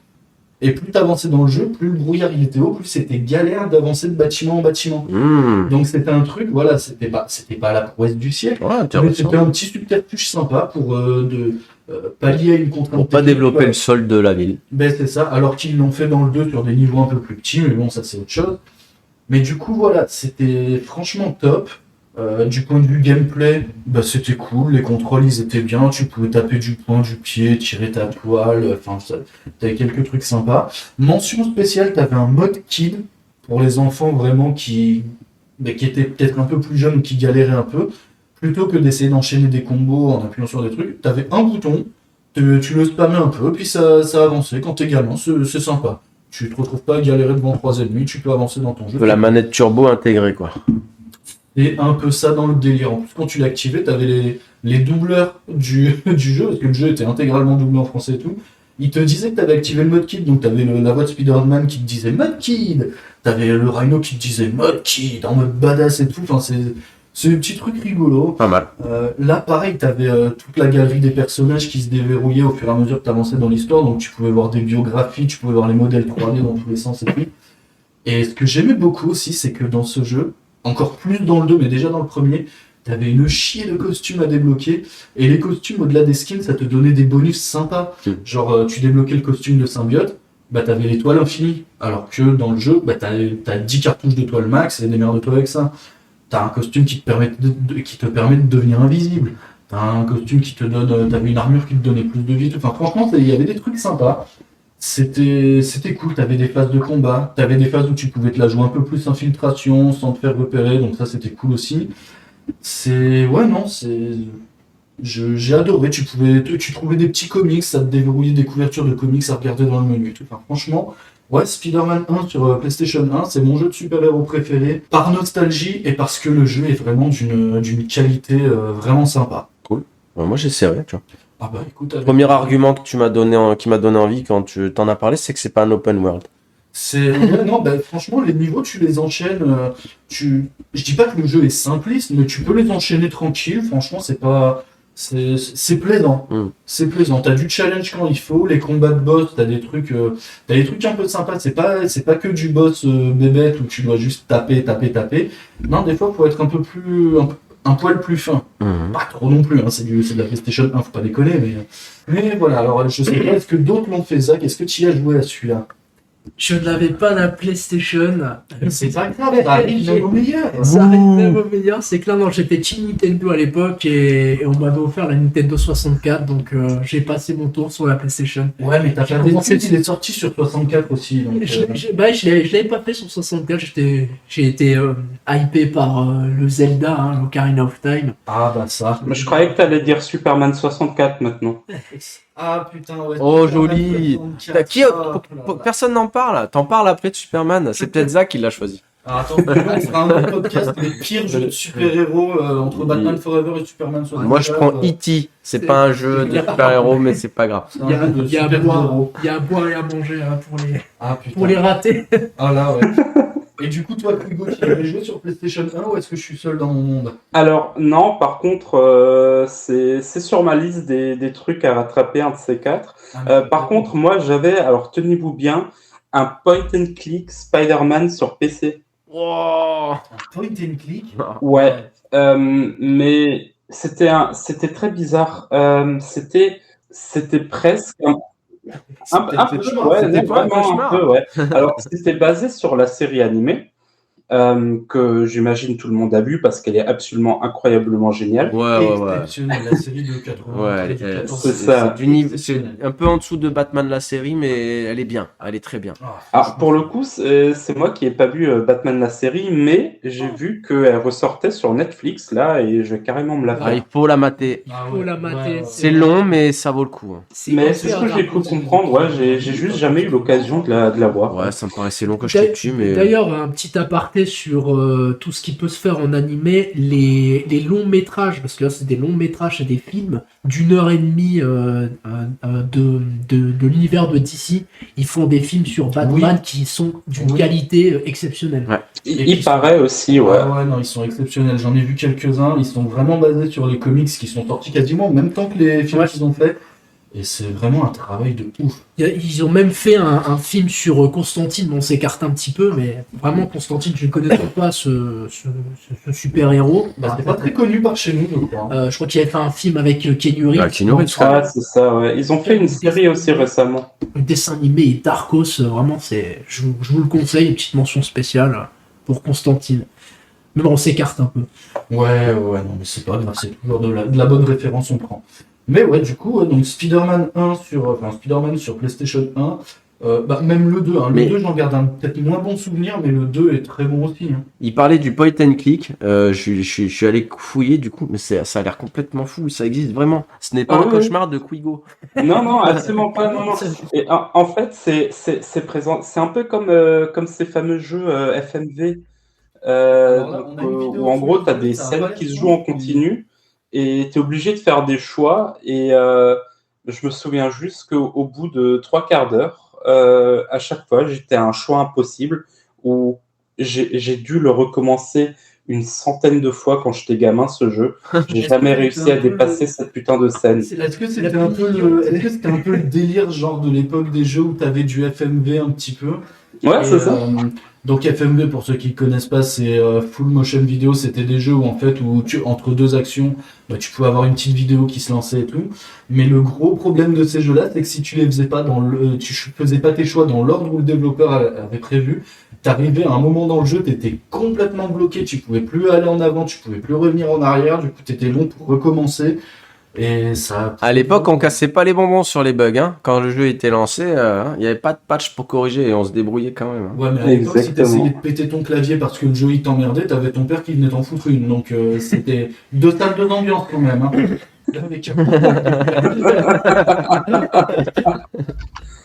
Et plus t'avançais dans le jeu, plus le brouillard il était haut, plus c'était galère d'avancer de bâtiment en bâtiment. Donc c'était un truc, voilà, c'était pas la prouesse du siècle, mais c'était un petit subterfuge sympa pour pallier à une contrainte. Pour pas développer le sol de la ville. C'est ça, alors qu'ils l'ont fait dans le 2 sur des niveaux un peu plus petits, mais bon, ça c'est autre chose. Mais du coup, voilà, c'était franchement top. Du point de vue gameplay, c'était cool, les contrôles ils étaient bien, tu pouvais taper du poing, du pied, tirer ta toile, t'avais quelques trucs sympas. Mention spéciale, t'avais un mode kid pour les enfants vraiment qui étaient peut-être un peu plus jeunes ou qui galéraient un peu. Plutôt que d'essayer d'enchaîner des combos en appuyant sur des trucs, t'avais un bouton, tu le spammais un peu, puis ça avançait. Quand t'es gamin, c'est sympa. Tu te retrouves pas à galérer devant 3 ennemis, tu peux avancer dans ton jeu. De la manette turbo intégrée, quoi. Et un peu ça dans le délire. En plus, quand tu l'activais, t'avais les doubleurs du jeu, parce que le jeu était intégralement doublé en français et tout. Ils te disaient que t'avais activé le mode kid, donc t'avais la voix de Spider-Man qui te disait mode kid, t'avais le Rhino qui te disait mode kid, en mode badass et tout. C'est des petits trucs rigolos. Pas mal. Là, pareil, t'avais toute la galerie des personnages qui se déverrouillaient au fur et à mesure que t'avançais dans l'histoire, donc tu pouvais voir des biographies, tu pouvais voir les modèles 3D dans tous les sens et tout. Et ce que j'aimais beaucoup aussi, c'est que dans ce jeu, encore plus dans le 2, mais déjà dans le premier, t'avais une chier de costumes à débloquer, et les costumes, au-delà des skins, ça te donnait des bonus sympas. Genre, tu débloquais le costume de symbiote, t'avais les toiles infinies, alors que dans le jeu, t'as 10 cartouches de toiles max, et démerde-toi avec ça. T'as un costume qui te permet de devenir invisible, t'as un costume qui te donne, t'avais une armure qui te donnait plus de vie, enfin franchement, il y avait des trucs sympas. C'était cool, t'avais des phases de combat, t'avais des phases où tu pouvais te la jouer un peu plus infiltration sans te faire repérer, donc ça c'était cool aussi. J'ai adoré, tu trouvais des petits comics, ça te déverrouillait des couvertures de comics à regarder dans le menu et tout. Enfin franchement, ouais, Spider-Man 1 sur PlayStation 1, c'est mon jeu de super-héros préféré, par nostalgie et parce que le jeu est vraiment d'une qualité vraiment sympa. Cool. Moi j'essaierai, tu vois. Ah bah écoute, avec- Premier argument que tu m'as donné, qui m'a donné envie quand tu t'en as parlé, c'est que c'est pas un open world. Ouais, non, bah, franchement, les niveaux, tu les enchaînes. Je dis pas que le jeu est simpliste, mais tu peux les enchaîner tranquille. Franchement, c'est plaisant. Mm. C'est plaisant. T'as du challenge quand il faut. Les combats de boss, t'as des trucs un peu sympas. C'est pas que du boss bébête où tu dois juste taper. Non, des fois, faut être un peu plus, un poil plus fin. Mhm. Pas trop non plus, hein, c'est de la PlayStation 1, faut pas déconner, mais voilà. Alors, je sais pas, est-ce que d'autres l'ont fait, Zach? Est-ce que tu y as joué à celui-là? Je n'avais pas la PlayStation. C'est pas grave, ça arrive même au meilleur. Ça arrive même au meilleur. C'est que là, non, j'étais Team Nintendo à l'époque et on m'avait offert la Nintendo 64, donc j'ai passé mon tour sur la PlayStation. Ouais, mais t'as J'ai pas commencé- d'excuse, il est sorti sur 64 aussi. Donc, Je l'avais pas fait sur 64. J'ai été hypé par le Zelda, hein, l'Ocarina of Time. Ah bah ça. Mais je croyais que t'allais dire Superman 64 maintenant. Ah putain, ouais. Oh, joli. 64. T'as qui, Ah, là là. personne n'en parle. T'en parles après de Superman. C'est peut-être Zach qui l'a choisi. Ah, attends, on fera un autre podcast, les pires jeux de super-héros entre Batman Forever et Superman 64. Moi, je prends E.T. C'est pas un jeu de super-héros, mais c'est pas grave. C'est un Il y a, jeu de il y a à super-héros. boire, il y a à boire et à manger hein, Ah putain. pour les rater. Ah là, ouais. Et du coup, toi, Hugo, tu avais joué sur PlayStation 1 ou est-ce que je suis seul dans mon monde? Alors, non, par contre, c'est sur ma liste des trucs à rattraper, un de ces quatre. Par contre, moi, j'avais, alors tenez-vous bien, un point and click Spider-Man sur PC. Wow. un point and click. Ouais, mais c'était très bizarre. C'était presque un peu, cauchemar, ouais, c'était non, pas un vraiment cauchemar. un peu, ouais. Alors, c'était basé sur la série animée, que j'imagine tout le monde a vu parce qu'elle est absolument incroyablement géniale. Ouais. Exceptionnel, la série de 80. Ouais, c'est ça. C'est un peu en dessous de Batman la série, mais elle est bien. Elle est très bien. Alors, pour le coup, c'est moi qui n'ai pas vu Batman la série, mais j'ai vu qu'elle ressortait sur Netflix, là, et je vais carrément me la faire. Ah, il faut la mater. Faut la mater, C'est long, mais ça vaut le coup. hein. Mais c'est ce que j'ai cru comprendre, ouais, j'ai juste jamais eu l'occasion de la voir. Ouais, ça me paraissait long que je t'ai tué, mais. D'ailleurs, un petit aparté sur tout ce qui peut se faire en animé, les longs métrages, parce que là c'est des longs métrages, c'est des films d'1 h 30 de l'univers de DC. Ils font des films sur Batman qui sont d'une qualité exceptionnelle. Ouais. Il paraît aussi, ouais. Ah ouais, non, ils sont exceptionnels. J'en ai vu quelques-uns. Ils sont vraiment basés sur les comics qui sont sortis quasiment en même temps que les films qu'ils ont fait. Et c'est vraiment un travail de ouf. Ils ont même fait un film sur Constantine, on s'écarte un petit peu, mais vraiment Constantine, je ne connaissais pas ce super-héros. Bah, c'est pas très connu par chez nous, je crois. Je crois qu'il avait fait un film avec Keanu Reeves. Ah, Keanu Reeves, Ah, c'est ça, ouais. Ils ont fait une série aussi récemment. Le dessin animé et Darkos, vraiment, je vous le conseille, une petite mention spéciale pour Constantine. Mais bon, on s'écarte un peu. Ouais, non, mais c'est pas grave, c'est toujours de la bonne référence, on prend. Mais ouais, du coup, donc Spider-Man sur PlayStation 1, bah, même le 2, hein. Le Mais- 2, j'en garde un peut-être moins bon souvenir, mais le 2 est très bon aussi. Hein. Il parlait du point and click. Je suis allé fouiller du coup, mais ça a l'air complètement fou. Ça existe vraiment. Ce n'est pas Ah un oui. cauchemar de Quigo. Non, absolument pas, non. Et en fait, c'est présent. C'est un peu comme ces fameux jeux FMV, Alors là, on a une donc, vidéo où en sous gros, les tu as yeux, des ça a scènes pas qui l'air se jouent en fou, continu et tu es obligé de faire des choix. Et je me souviens juste qu'au bout de 3/4 d'heure, à chaque fois, j'étais à un choix impossible où j'ai dû le recommencer une centaine de fois quand j'étais gamin, ce jeu. J'ai Est-ce jamais que réussi c'était à un peu dépasser cette putain de scène. Est-ce que c'était un peu le délire genre de l'époque des jeux où t'avais du FMV un petit peu? Ouais, Et, c'est ça. Donc FMV, pour ceux qui ne connaissent pas, c'est full motion video. C'était des jeux où en fait entre deux actions, bah, tu pouvais avoir une petite vidéo qui se lançait et tout. Mais le gros problème de ces jeux-là, c'est que si tu les faisais pas tu faisais pas tes choix dans l'ordre où le développeur avait prévu, t'arrivais à un moment dans le jeu, t'étais complètement bloqué, tu pouvais plus aller en avant, tu pouvais plus revenir en arrière. Du coup, t'étais long pour recommencer. Et ça. À l'époque, on cassait pas les bonbons sur les bugs. Hein. Quand le jeu était lancé, il n'y avait pas de patch pour corriger et on se débrouillait quand même. Hein. Ouais, mais à l'époque, si Exactement. t'essayais de péter ton clavier parce que le jeu il t'emmerdait, t'avais ton père qui venait t'en foutre une. Donc c'était deux salles de ambiance quand même. Hein. Avec-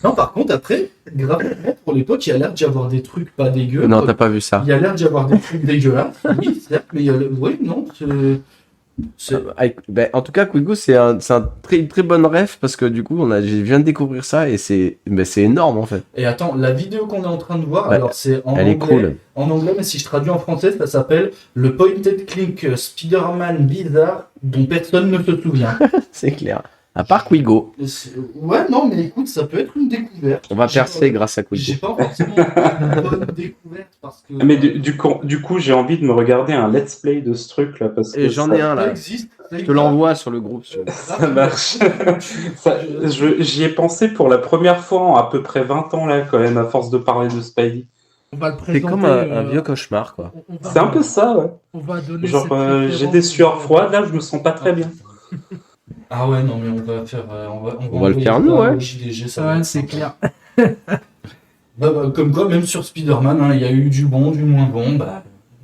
Non, par contre, après, graphiquement, pour l'époque, il y a l'air d'y avoir des trucs pas dégueux. Non, t'as pas vu ça. Il y a l'air d'y avoir des trucs dégueulasses. Oui, certes, mais il y a oui, non. En tout cas, Quigo, c'est une très bonne ref parce que du coup, je viens de découvrir ça et c'est énorme en fait. Et attends, la vidéo qu'on est en train de voir, Ouais, alors c'est en elle anglais. est cool. En anglais, mais si je traduis en français, ça s'appelle le Pointed Clink Spider-Man bizarre dont personne ne se souvient. C'est clair. À part Quigo, Ouais, non, mais écoute, ça peut être une découverte. on va percer grâce à J'ai Quigo. pas forcément une bonne découverte parce que. Mais du coup, j'ai envie de me regarder un let's play de ce truc-là parce que Et j'en ai un ça là. existe. Je te l'envoie sur le groupe. Ça marche. J'y ai pensé pour la première fois en à peu près 20 ans, là, quand même, à force de parler de Spidey. On va le présenter. C'est comme un vieux cauchemar, quoi. C'est un peu ça, ouais. On va donner Genre, cette référence. j'ai des sueurs froides, là, je me sens pas très bien. Ah ouais, non, mais on va faire. On va le faire, nous, ouais. JDG, ça va Ouais, être c'est sympa. clair. Comme quoi, même sur Spider-Man, hein, il y a eu du bon, du moins bon.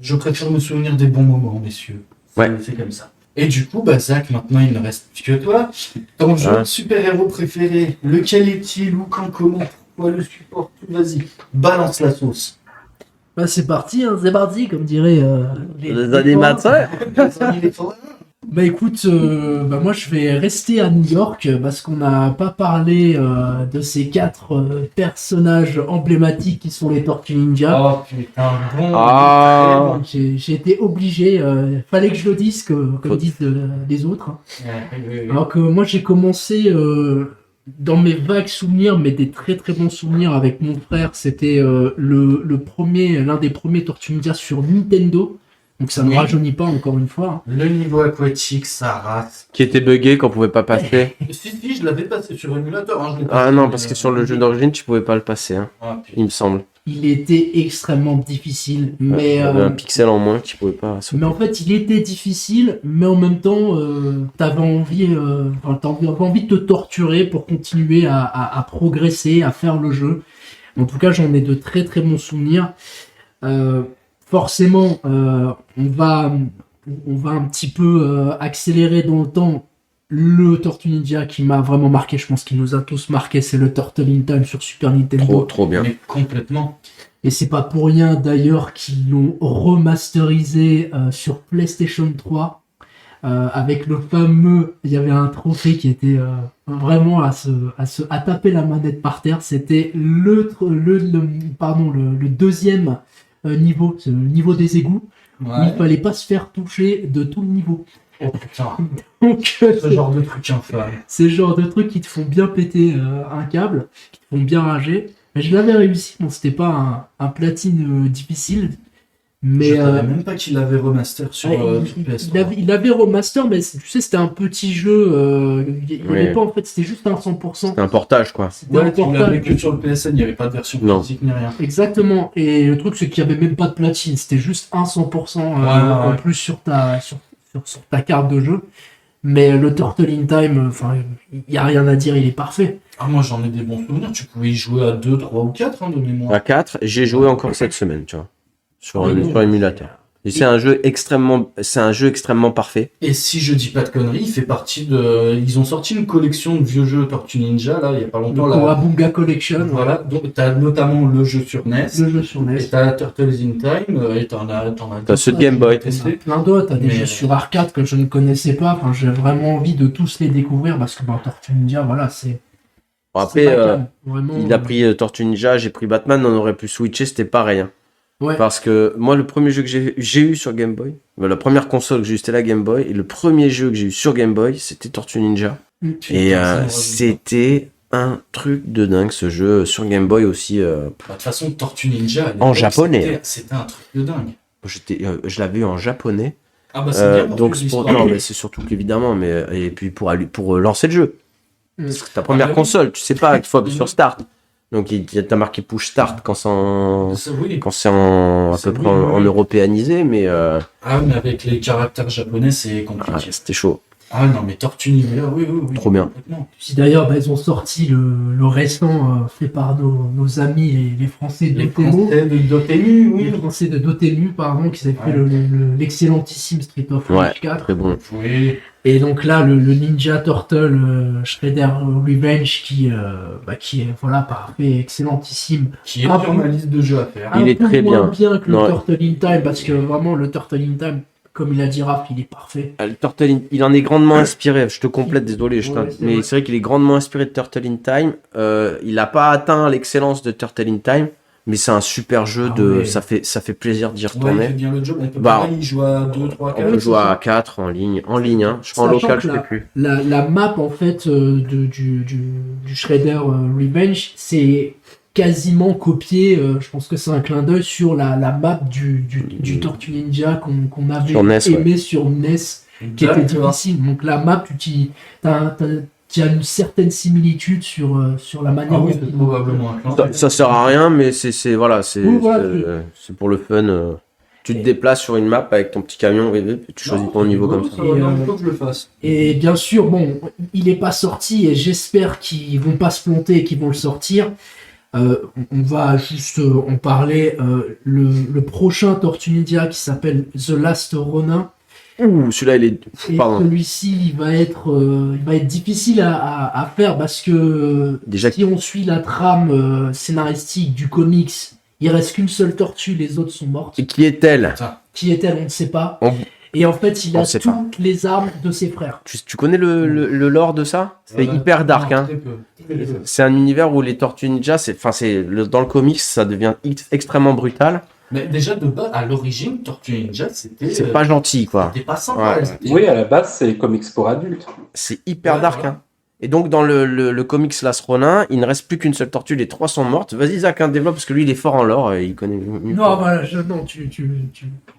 Je préfère me souvenir des bons moments, messieurs. Ouais. C'est comme ça. Et du coup, Zach, maintenant, il ne reste plus que toi. Ton jeu de super-héros préféré, lequel est-il, où, quand, comment, pourquoi le support, vas-y, balance la sauce. C'est parti, hein, c'est parti, comme diraient Les animateurs. Bah écoute, moi je vais rester à New York parce qu'on n'a pas parlé de ces 4 personnages emblématiques qui sont les Tortues Ninja. Oh putain, bon. Ah. J'ai été obligé, fallait que je le dise, comme disent les autres. Ouais. Alors que moi j'ai commencé dans mes vagues souvenirs, mais des très très bons souvenirs avec mon frère, c'était l'un des premiers Tortues Ninja sur Nintendo. Donc ça ne rajeunit pas encore une fois. Le niveau aquatique, ça rate. Qui était bugué, qu'on pouvait pas passer. Si, je l'avais passé sur émulateur. Hein, Non, parce que sur le jeu d'origine, tu pouvais pas le passer, hein, il me semble. Il était extrêmement difficile, mais Il y avait un pixel en moins que tu pouvais pas sauter. mais en fait il était difficile, mais en même temps t'avais envie de te torturer pour continuer à progresser, à faire le jeu. En tout cas j'en ai de très très bons souvenirs. Forcément, on va un petit peu accélérer dans le temps. Le Tortue Ninja qui m'a vraiment marqué, je pense qu'il nous a tous marqué, c'est le Turtle in Time sur Super Nintendo. Trop bien. Mais complètement. Et c'est pas pour rien d'ailleurs qu'ils l'ont remasterisé sur PlayStation 3 avec le fameux, il y avait un trophée qui était vraiment à taper la manette par terre. C'était le deuxième niveau, le niveau des égouts, où il fallait pas se faire toucher de tout le niveau. Oh putain. Donc, Ce genre de truc infâme. c'est le genre de trucs qui te font bien péter un câble, qui te font bien rager. Mais je l'avais réussi, bon, c'était pas un platine difficile. Mais Je savais même pas qu'il avait remaster sur PS3. il avait remaster, mais tu sais, c'était un petit jeu. Il y avait pas, en fait, c'était juste un 100%. C'était un portage, quoi. C'était un Ouais, tu portage. l'avais que sur le PSN, il n'y avait pas de version Non. physique ni rien. Exactement. Et le truc, c'est qu'il n'y avait même pas de platine. C'était juste un 100% en plus sur ta carte de jeu. Mais le Turtle in Time, il n'y a rien à dire, il est parfait. Ah, moi j'en ai des bons souvenirs. Tu pouvais y jouer à 2, 3 ou 4 de mémoire. À 4, j'ai joué encore cette semaine, tu vois. Sur Oui, émulateur. Et c'est un jeu extrêmement parfait. Et si je dis pas de conneries, il fait partie de. Ils ont sorti une collection de vieux jeux Tortue Ninja, là, il y a pas Le longtemps. Là. Kawabunga Collection, Voilà, donc t'as notamment le jeu sur NES, le jeu sur NES. et t'as Turtles in Time, et t'en as T'as ceux de Game Boy. testé. Plein d'autres, t'as des Mais- jeux sur arcade que je ne connaissais pas. Enfin, j'ai vraiment envie de tous les découvrir parce que Tortue Ninja, voilà, c'est. Bon, c'est après, pas calme, vraiment, il a pris Tortue Ninja, j'ai pris Batman, on aurait pu switcher, c'était pareil. Hein. Ouais. Parce que moi, le premier jeu que j'ai eu sur Game Boy, la première console que j'ai eu, c'était la Game Boy, et le premier jeu que j'ai eu sur Game Boy, c'était Tortue Ninja. Et c'était un truc de dingue, ce jeu sur Game Boy aussi. De toute façon, Tortue Ninja, à l'époque, En japonais. C'était un truc de dingue. Je l'avais eu en japonais. Ah bah c'est bien pour Donc toute c'est pour l'histoire. non, mais c'est surtout qu'évidemment, mais et puis pour lancer le jeu. Parce que ta première Ah bah oui. console, tu sais pas, il faut appuyer sur Start. Donc t'as marqué push Start quand c'est en Oui. à peu près en européanisé, mais Ah, mais avec les caractères japonais, c'est compliqué. c'était chaud. Ah non, mais Tortue Ninja, oui. Trop bien. Complètement. Puis d'ailleurs, ils ont sorti le récent fait par nos amis les Français de Les Dotemu. Français de Dotemu, Les oui. Français de Dotemu, pardon, qui avaient fait Ouais. l'excellentissime Street of Ouais, Rage 4. très bon. Oui. Et donc là, le Ninja Turtle Shredder Revenge qui est voilà parfait, excellentissime. Qui est Ah, sur ma liste de jeux à faire. Il Un est peu très moins bien. que le Ouais. Turtle in Time parce que vraiment le Turtle in Time, comme il a dit Raph, il est parfait. Le Turtle il en est grandement inspiré. Je te complète, désolé. Mais vrai. c'est vrai qu'il est grandement inspiré de Turtle in Time. Il n'a pas atteint l'excellence de Turtle in Time, mais c'est un super jeu. Ouais. Ça fait plaisir d'y Ouais, il retourner. fait bien le job. On peut Bah, pareil, il joue à 2, 3, On 4. peut jouer à 4 en ligne. Hein. Je crois en Sachant local, que je sais plus. La map en fait du Shredder Revenge, c'est quasiment copié. Je pense que c'est un clin d'œil sur la map du Tortue Ninja qu'on avait Sur NES, aimé sur NES, qui était difficile. Donc la map, tu as une certaine similitude sur la manière Ah oui, dont c'est il- probablement un clin. Ça sert à rien, mais c'est voilà, Oui, voilà, c'est pour le fun. Tu te déplaces sur une map avec ton petit camion et tu choisis ton niveau comme ça. Ça va bien faut que je le fasse. Et bien sûr, bon, il n'est pas sorti et j'espère qu'ils vont pas se planter et qu'ils vont le sortir. On va juste en parler. Le prochain Tortue Ninja qui s'appelle The Last Ronin. Ouh, celui-là, il est. Et Pardon. celui-ci, il va être difficile à faire parce que Déjà, si on suit la trame scénaristique du comics, il reste qu'une seule tortue, les autres sont mortes. et qui est-elle? Qui est-elle, on ne sait pas. On- Et en fait, il On a sait toutes les armes de ses frères. Tu connais le lore de ça? C'est Voilà. hyper dark, Non, hein. très peu, très peu. C'est un univers où les Tortues Ninja, dans le comics, ça devient extrêmement brutal. Mais déjà, de base, à l'origine, Tortue Ninja, c'était. C'est pas gentil, quoi. C'était pas sympa. Ouais. c'était- Oui, à la base, c'est les comics pour adultes. C'est hyper Ouais, dark, voilà. hein. Et donc, dans le comics Last Ronin, il ne reste plus qu'une seule tortue, les 3 sont mortes. Vas-y, Zach, hein, développe, parce que lui, il est fort en lore, il connaît mieux. Non, voilà, tu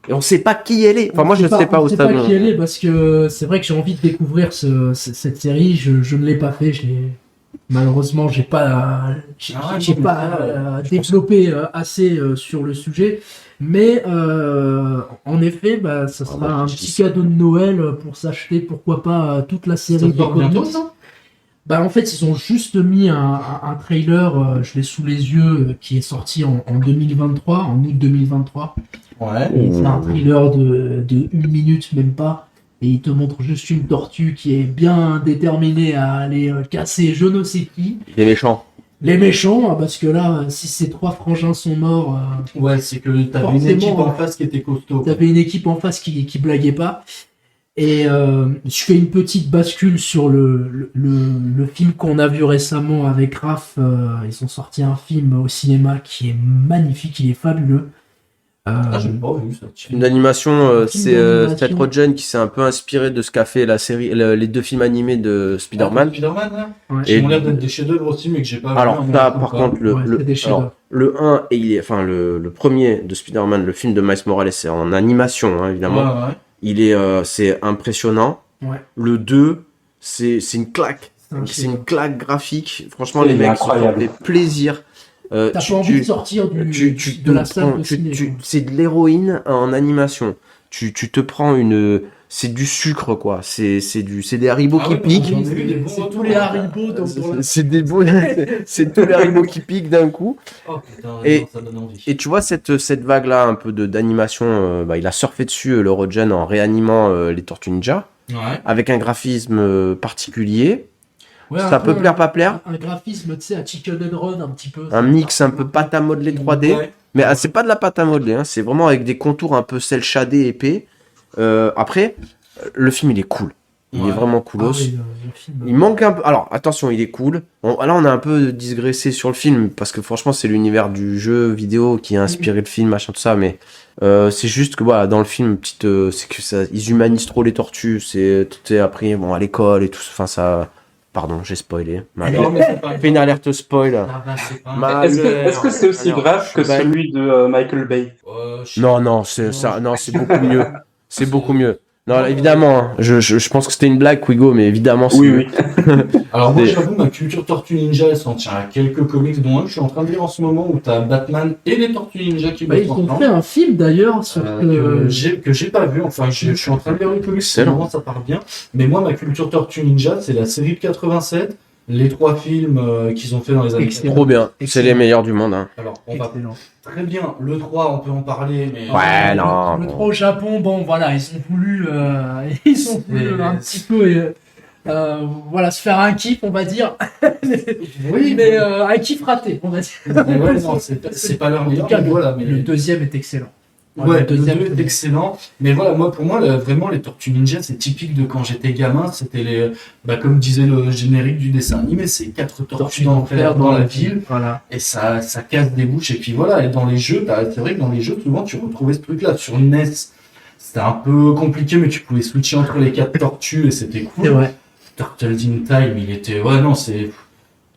Et on sait pas qui elle est. Enfin, moi, je ne sais pas on au sait stade. pas qui elle est parce que c'est vrai que j'ai envie de découvrir cette série. Je ne l'ai pas fait. Malheureusement, j'ai pas développé assez sur le sujet. Mais en effet, ça sera un petit cadeau de Noël pour s'acheter, pourquoi pas, toute la série Ça des sort bientôt, comics. ça En fait, ils ont juste mis un trailer, je l'ai sous les yeux, qui est sorti en 2023, en août 2023. Ouais. Et c'est un thriller de 1 minute, même pas. Et il te montre juste une tortue qui est bien déterminée à aller casser je ne sais qui. Les méchants. Les méchants, parce que là, si ces 3 frangins sont morts, Ouais, c'est que t'avais une Forcément, équipe en face qui était costaud. t'avais une équipe en face qui blaguait pas. Et je fais une petite bascule sur le film qu'on a vu récemment avec Raph. Ils ont sorti un film au cinéma qui est magnifique, il est fabuleux. Ah, j'ai pas vu ça. Film d'animation, Film c'est d'animation. Seth Rogen qui s'est un peu inspiré de ce qu'a fait la série, les 2 films animés de Spider-Man. Spider-Man, là Ouais. Qui ont l'air d'être des chefs-d'œuvre aussi, mais que j'ai pas Alors, vu. ça, par contre, Ouais, c'est des chefs-d'œuvre. le 1 et le premier de Spider-Man, le film de Miles Morales, c'est en animation, hein, évidemment. Ouais. C'est impressionnant. Ouais. Le 2, c'est une claque. C'est un C'est une chef-d'œuvre. claque graphique. Franchement, C'est les mecs se font incroyable. des plaisirs. T'as pas envie de sortir de la salle de ciné. quoi. c'est de l'héroïne en animation. Tu te prends c'est du sucre, quoi. C'est des Haribo Ah qui ouais, piquent. j'en ai vu des bons C'est tous retours, les là. Haribo dans la... C'est des beaux, c'est tous les Haribo qui piquent d'un coup. Oh putain, Et- non, ça donne envie. Et tu vois cette vague-là, un peu d'animation, il a surfé dessus, le Rogen, en réanimant les Tortues Ninja, Ouais. avec un graphisme particulier. Ouais, Ça un peut peu plaire, pas plaire. un graphisme, tu sais, à Chicken and Run un petit peu. Un mix un peu pâte à modeler 3D. Ouais. Mais c'est pas de la pâte à modeler, hein, c'est vraiment avec des contours un peu cel shadé épais. Après, le film il est cool. Il Ouais. est vraiment Ah coolos. oui, le film. Il manque un peu. Alors attention, il est cool. Là, on a un peu digressé sur le film parce que franchement, c'est l'univers du jeu vidéo qui a inspiré le film, machin, tout ça. Mais c'est juste que voilà, dans le film, c'est que ça, ils humanisent trop les tortues. Tout est appris à l'école et tout. Enfin, ça. Pardon, j'ai spoilé. Non, mais c'est pas Fais une alerte spoil. Ah, bah, c'est pas Ma- Est-ce que c'est aussi Alors, grave que bah, celui de Michael Bay? Non, c'est ça. Non, c'est beaucoup mieux. C'est beaucoup mieux. Non, là, évidemment, hein, je pense que c'était une blague, Quigo, mais évidemment, c'est Oui, mieux. oui. Alors moi Des- j'avoue, ma culture Tortue Ninja elle s'en tient à quelques comics dont un que je suis en train de lire en ce moment où t'as Batman et les Tortues Ninja qui Bah, bossent ils ont ensemble. fait un film d'ailleurs sur Que j'ai pas vu, enfin je suis en train de lire le comics, Excellent. vraiment ça part bien. Mais moi ma culture Tortue Ninja c'est la série de 87, les 3 films qu'ils ont fait dans les années Excellent. Trop bien. C'est Excellent. les meilleurs du monde. Hein. Alors on va Excellent. très bien, le 3 on peut en parler, mais Ouais, non. Le 3 au Japon, bon voilà, ils ont voulu un petit peu voilà, se faire un kiff, on va dire. oui, Mais un kiff raté, on va dire. mais ouais, non, c'est pas leur En tout meilleur, cas, mais voilà. Mais... Le deuxième est excellent. Ouais, le deuxième. le 2 est excellent. Mais voilà, pour moi, vraiment, les Tortues Ninja, c'est typique de quand j'étais gamin. C'était comme disait le générique du dessin animé, c'est 4 tortues d'enfer dans la ville. Voilà. Et ça casse des bouches. Et puis voilà, et dans les jeux, c'est vrai que dans les jeux, souvent, tu retrouvais ce truc-là. Sur NES, c'était un peu compliqué, mais tu pouvais switcher entre les 4 tortues et c'était cool. C'est vrai. Turtles in Time, il était. Ouais, non, c'est.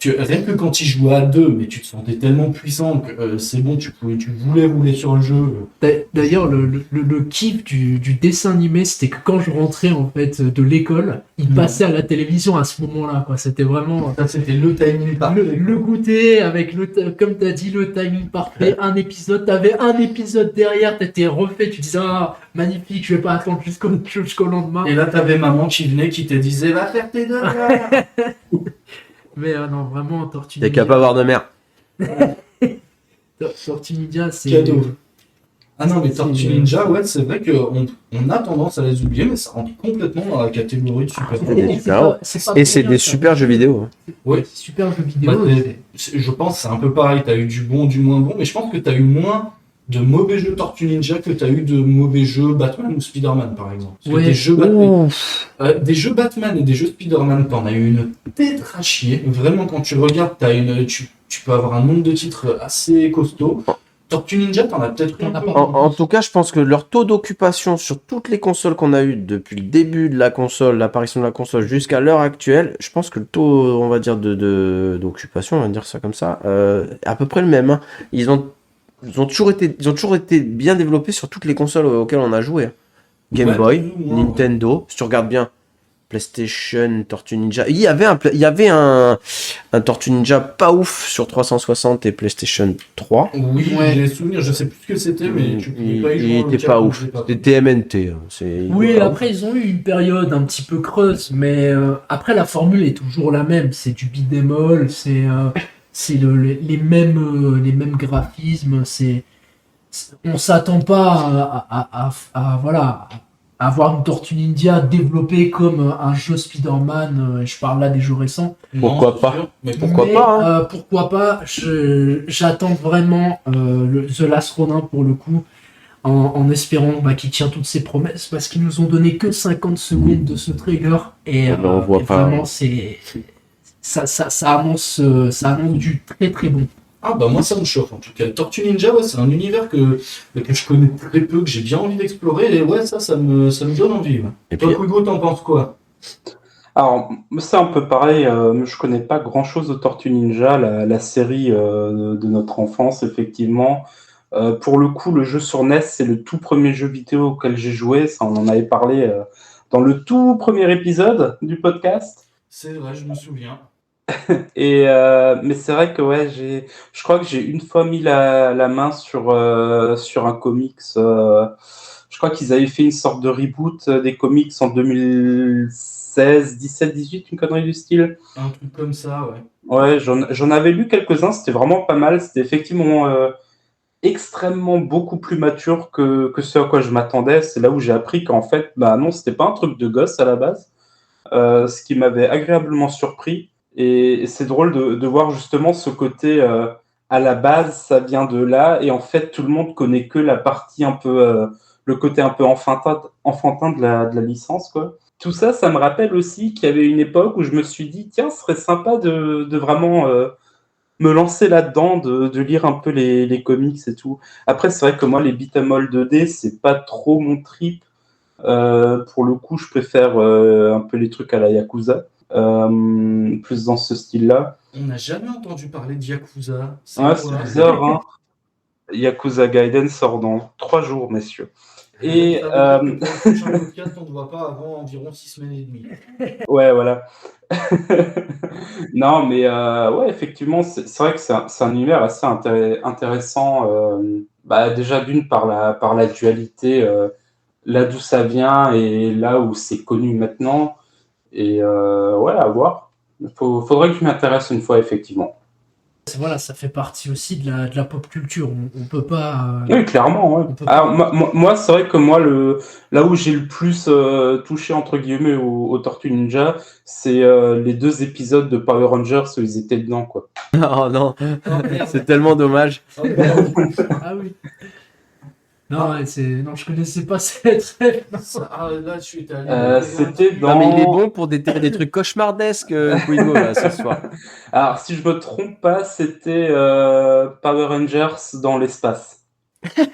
Rien que quand il jouait à 2, mais tu te sentais tellement puissant que c'est bon, tu voulais rouler sur le jeu. D'ailleurs, le kiff du dessin animé, c'était que quand je rentrais en fait de l'école, il passait à la télévision à ce moment-là, quoi. C'était vraiment Ça, c'était le timing parfait. le goûter avec comme t'as dit, le timing parfait. Un épisode, t'avais un épisode derrière, t'étais refait, tu disais ah magnifique, je vais pas attendre jusqu'au lendemain. Et là, t'avais maman qui venait, qui te disait va faire tes devoirs. Mais non, vraiment, Tortue T'es Ninja. qu'à pas avoir de mère. Tortue Ninja, c'est. Cadeau. Ah non, mais Tortue Ninja, ouais, c'est vrai qu'on a tendance à les oublier, mais ça rentre complètement dans la catégorie de super Et c'est des super jeux vidéo. Ouais, c'est super jeux vidéo. Je pense que c'est un peu pareil, t'as eu du bon, du moins bon, mais je pense que t'as eu moins de mauvais jeux Tortue Ninja que t'as eu de mauvais jeux Batman ou Spider-Man, par exemple. Parce que des jeux Batman et des jeux Spider-Man, t'en as eu une tête à chier. Vraiment, quand tu regardes, tu peux avoir un nombre de titres assez costaud. Tortue Ninja, t'en as peut-être un peu. En tout cas, je pense que leur taux d'occupation sur toutes les consoles qu'on a eues depuis le début de la console, l'apparition de la console jusqu'à l'heure actuelle, je pense que le taux, on va dire, d'occupation, on va dire ça comme ça, est à peu près le même. Hein. Ils ont toujours été bien développés sur toutes les consoles auxquelles on a joué. Game Boy, Nintendo, si tu regardes bien, PlayStation, Tortue Ninja. Il y avait un Tortue Ninja pas ouf sur 360 et PlayStation 3. Oui, j'ai des souvenirs, je sais plus ce que c'était, mais tu pouvais pas y jouer. Il était pas ouf. C'était TMNT. Oui, après ils ont eu une période un petit peu creuse, mais après la formule est toujours la même. C'est du beat'em all, c'est les mêmes graphismes. On s'attend pas à avoir une Tortue Ninja développée comme un jeu Spider-Man. Je parle là des jeux récents. Pourquoi pas sûr, mais pourquoi pas hein. Pourquoi pas. J'attends vraiment The Last Ronin pour le coup, en espérant qu'il tient toutes ses promesses, parce qu'ils nous ont donné que 50 secondes de ce trailer et on voit pas. Vraiment ça annonce du très très bon. Ah bah moi ça me chauffe en tout cas. Tortue Ninja, ouais, c'est un univers que je connais très peu, que j'ai bien envie d'explorer, et ouais, ça me donne envie. Ouais. Et toi, Hugo, t'en penses quoi? Alors, c'est un peu pareil, je connais pas grand-chose de Tortue Ninja, la série de notre enfance, effectivement. Pour le coup, le jeu sur NES, c'est le tout premier jeu vidéo auquel j'ai joué, ça on en avait parlé dans le tout premier épisode du podcast. C'est vrai, je me souviens. Mais c'est vrai que ouais, je crois que j'ai une fois mis la main sur un comics. Je crois qu'ils avaient fait une sorte de reboot des comics en 2016, 17, 18, une connerie du style. Un truc comme ça, ouais. Ouais, j'en avais lu quelques-uns, c'était vraiment pas mal. C'était effectivement extrêmement beaucoup plus mature que ce à quoi je m'attendais. C'est là où j'ai appris qu'en fait, bah non, c'était pas un truc de gosse à la base. Ce qui m'avait agréablement surpris. Et c'est drôle de voir justement ce côté, à la base, ça vient de là, et en fait, tout le monde connaît que la partie un peu, le côté un peu enfantin de la licence, quoi. Tout ça, ça me rappelle aussi qu'il y avait une époque où je me suis dit, tiens, ce serait sympa de vraiment me lancer là-dedans, de lire un peu les comics et tout. Après, c'est vrai que moi, les beat'em all 2D, c'est pas trop mon trip. Pour le coup, je préfère un peu les trucs à la Yakuza. Plus dans ce style-là. On n'a jamais entendu parler de Yakuza. C'est bizarre, hein. Yakuza Gaiden sort dans 3 jours, messieurs. Et pour le prochain podcast, on ne voit pas avant environ 6 semaines et demie. Ouais, voilà. Non, mais ouais, effectivement, c'est vrai que c'est un univers assez intéressant. Déjà d'une par la dualité, là d'où ça vient et là où c'est connu maintenant. Et ouais, à voir. Faudrait que je m'intéresse une fois, effectivement. Voilà, ça fait partie aussi de la pop culture. On peut pas. Oui, clairement. Ouais. Alors, moi, c'est vrai que moi, là où j'ai le plus touché, entre guillemets, aux Tortues Ninja, c'est les 2 épisodes de Power Rangers où ils étaient dedans, quoi. Oh non, c'est tellement dommage. Ah oui. Non, non, je connaissais pas cette rêve. Là, je suis allé. C'était dans... Non, mais il est bon pour déterrer des trucs cauchemardesques, Quigo, là, ce soir. Alors, si je me trompe pas, c'était Power Rangers dans l'espace.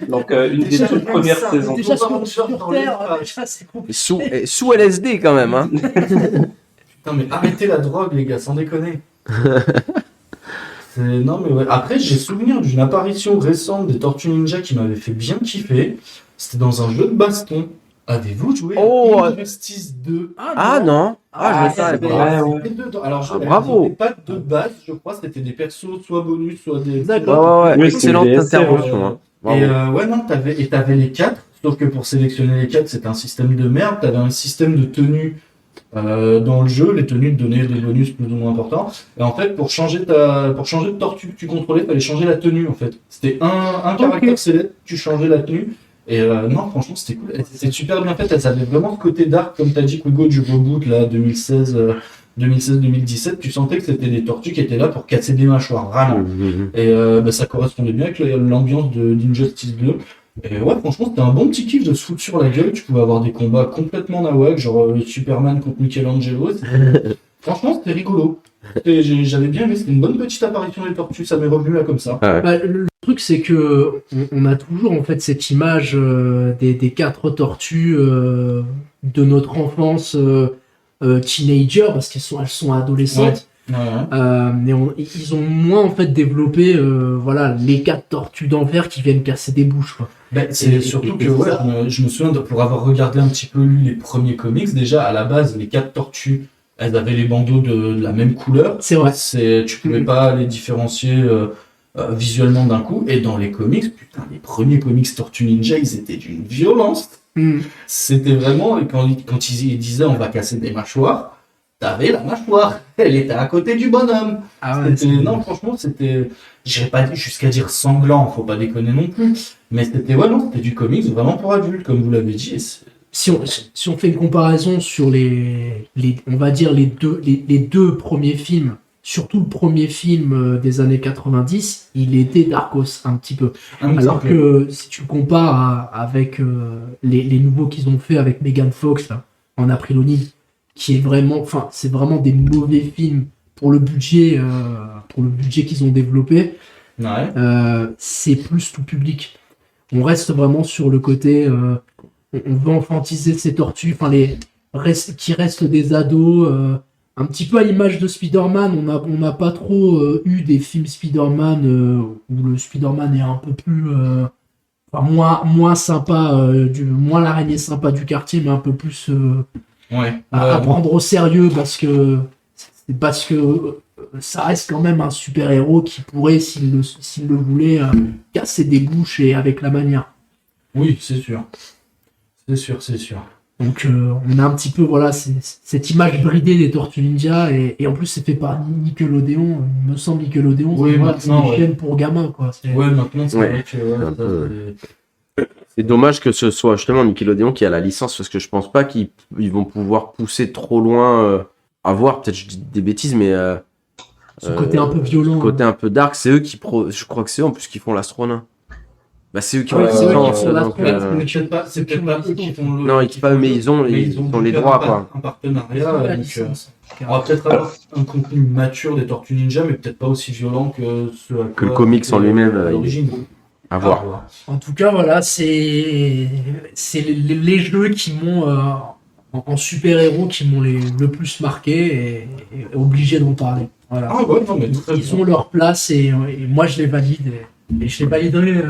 Donc, une des toutes premières saisons. Déjà Power sur Rangers dans Terre, l'espace. déjà, c'est compliqué. Sous LSD, quand même, hein. Putain, mais arrêtez la drogue, les gars, sans déconner. Non, mais ouais. Après, j'ai souvenir d'une apparition récente des Tortues Ninja qui m'avait fait bien kiffer. C'était dans un jeu de baston. Avez-vous joué à Injustice 2? Ah non. Je le savais pas. Alors, bravo. C'était pas de base, je crois, c'était des persos soit bonus, soit des... D'accord. Ouais. Oui, Excellente c'est des intervention. Hein. Et Bravo. non, t'avais les 4, sauf que pour sélectionner les 4, c'était un système de merde. T'avais un système de tenue dans le jeu, les tenues te donnaient des bonus plus ou moins importants. Et en fait, pour changer de tortue que tu contrôlais, fallait changer la tenue en fait. C'était un caractère select, tu changeais la tenue. Et non, franchement, c'était cool. C'était super bien fait. Elles avaient vraiment ce côté dark, comme t'as dit, Quigo, du reboot là, 2016-2017. Tu sentais que c'était des tortues qui étaient là pour casser des mâchoires, vraiment. Et ça correspondait bien avec l'ambiance d'Injustice 2. Et ouais, franchement, c'était un bon petit kiff de se foutre sur la gueule. Tu pouvais avoir des combats complètement nawak, genre le Superman contre Michelangelo. Franchement, c'était rigolo. J'avais bien aimé, c'était une bonne petite apparition des tortues, ça m'est revenu là comme ça. Bah, le truc, c'est que on a toujours en fait cette image des 4 tortues de notre enfance teenager, parce elles sont adolescentes. Ouais. Mais ils ont moins en fait développé voilà, les 4 tortues d'enfer qui viennent casser des bouches, quoi. C'est surtout que je me souviens pour avoir regardé un petit peu les premiers comics, déjà à la base les 4 tortues, elles avaient les bandeaux de la même couleur. C'est vrai. Tu pouvais pas les différencier visuellement d'un coup. Et dans les comics, putain, les premiers comics Tortues Ninja, ils étaient d'une violence. C'était vraiment, quand ils disaient on va casser des mâchoires, t'avais la mâchoire, elle était à côté du bonhomme. Non, franchement, c'était, j'irais pas jusqu'à dire sanglant, faut pas déconner non plus, mais c'était du comics vraiment pour adultes, comme vous l'avez dit. Si on fait une comparaison sur on va dire les deux premiers films, surtout le premier film des années 90, il était darkos un petit peu. Alors que si tu compares avec les nouveaux qu'ils ont fait avec Megan Fox là, en Aprilonie, qui est vraiment, c'est vraiment des mauvais films pour le budget qu'ils ont développé. Ouais. C'est plus tout public. On reste vraiment sur le côté, on veut enfantiser ces tortues, qui restent des ados, un petit peu à l'image de Spider-Man. On n'a pas trop eu des films Spider-Man où le Spider-Man est un peu plus, moins sympa, moins l'araignée sympa du quartier, mais un peu plus à prendre au sérieux parce que ça reste quand même un super-héros qui pourrait, s'il le voulait, casser des bouches et avec la manière. Oui, c'est sûr. C'est sûr. Donc on a un petit peu cette image bridée des Tortues Ninja et en plus c'est fait par Nickelodeon, il me semble Nickelodeon, c'est une chaîne pour gamins, quoi. Maintenant c'est vrai que c'est dommage que ce soit justement Nickelodeon qui a la licence, parce que je pense pas qu'ils vont pouvoir pousser trop loin, à voir, peut-être je dis des bêtises, mais ce côté un peu violent, ce côté un peu dark, c'est eux je crois que c'est eux en plus qui font l'Astronaut. Bah c'est eux qui ont c'est eux qui licence, font donc, c'est peut-être pas eux qui font le... Non, pas eux, mais ils ont les droits, quoi. Un partenariat, on va peut-être avoir un contenu mature des Tortues Ninja, mais peut-être pas aussi violent que le comics en lui-même, à l'origine. À voir. En tout cas, voilà, c'est les jeux qui m'ont en super-héros qui m'ont le plus marqué et obligé d'en parler. Voilà. Ah ouais, non, mais ils ont leur place et moi je les valide et je les validerai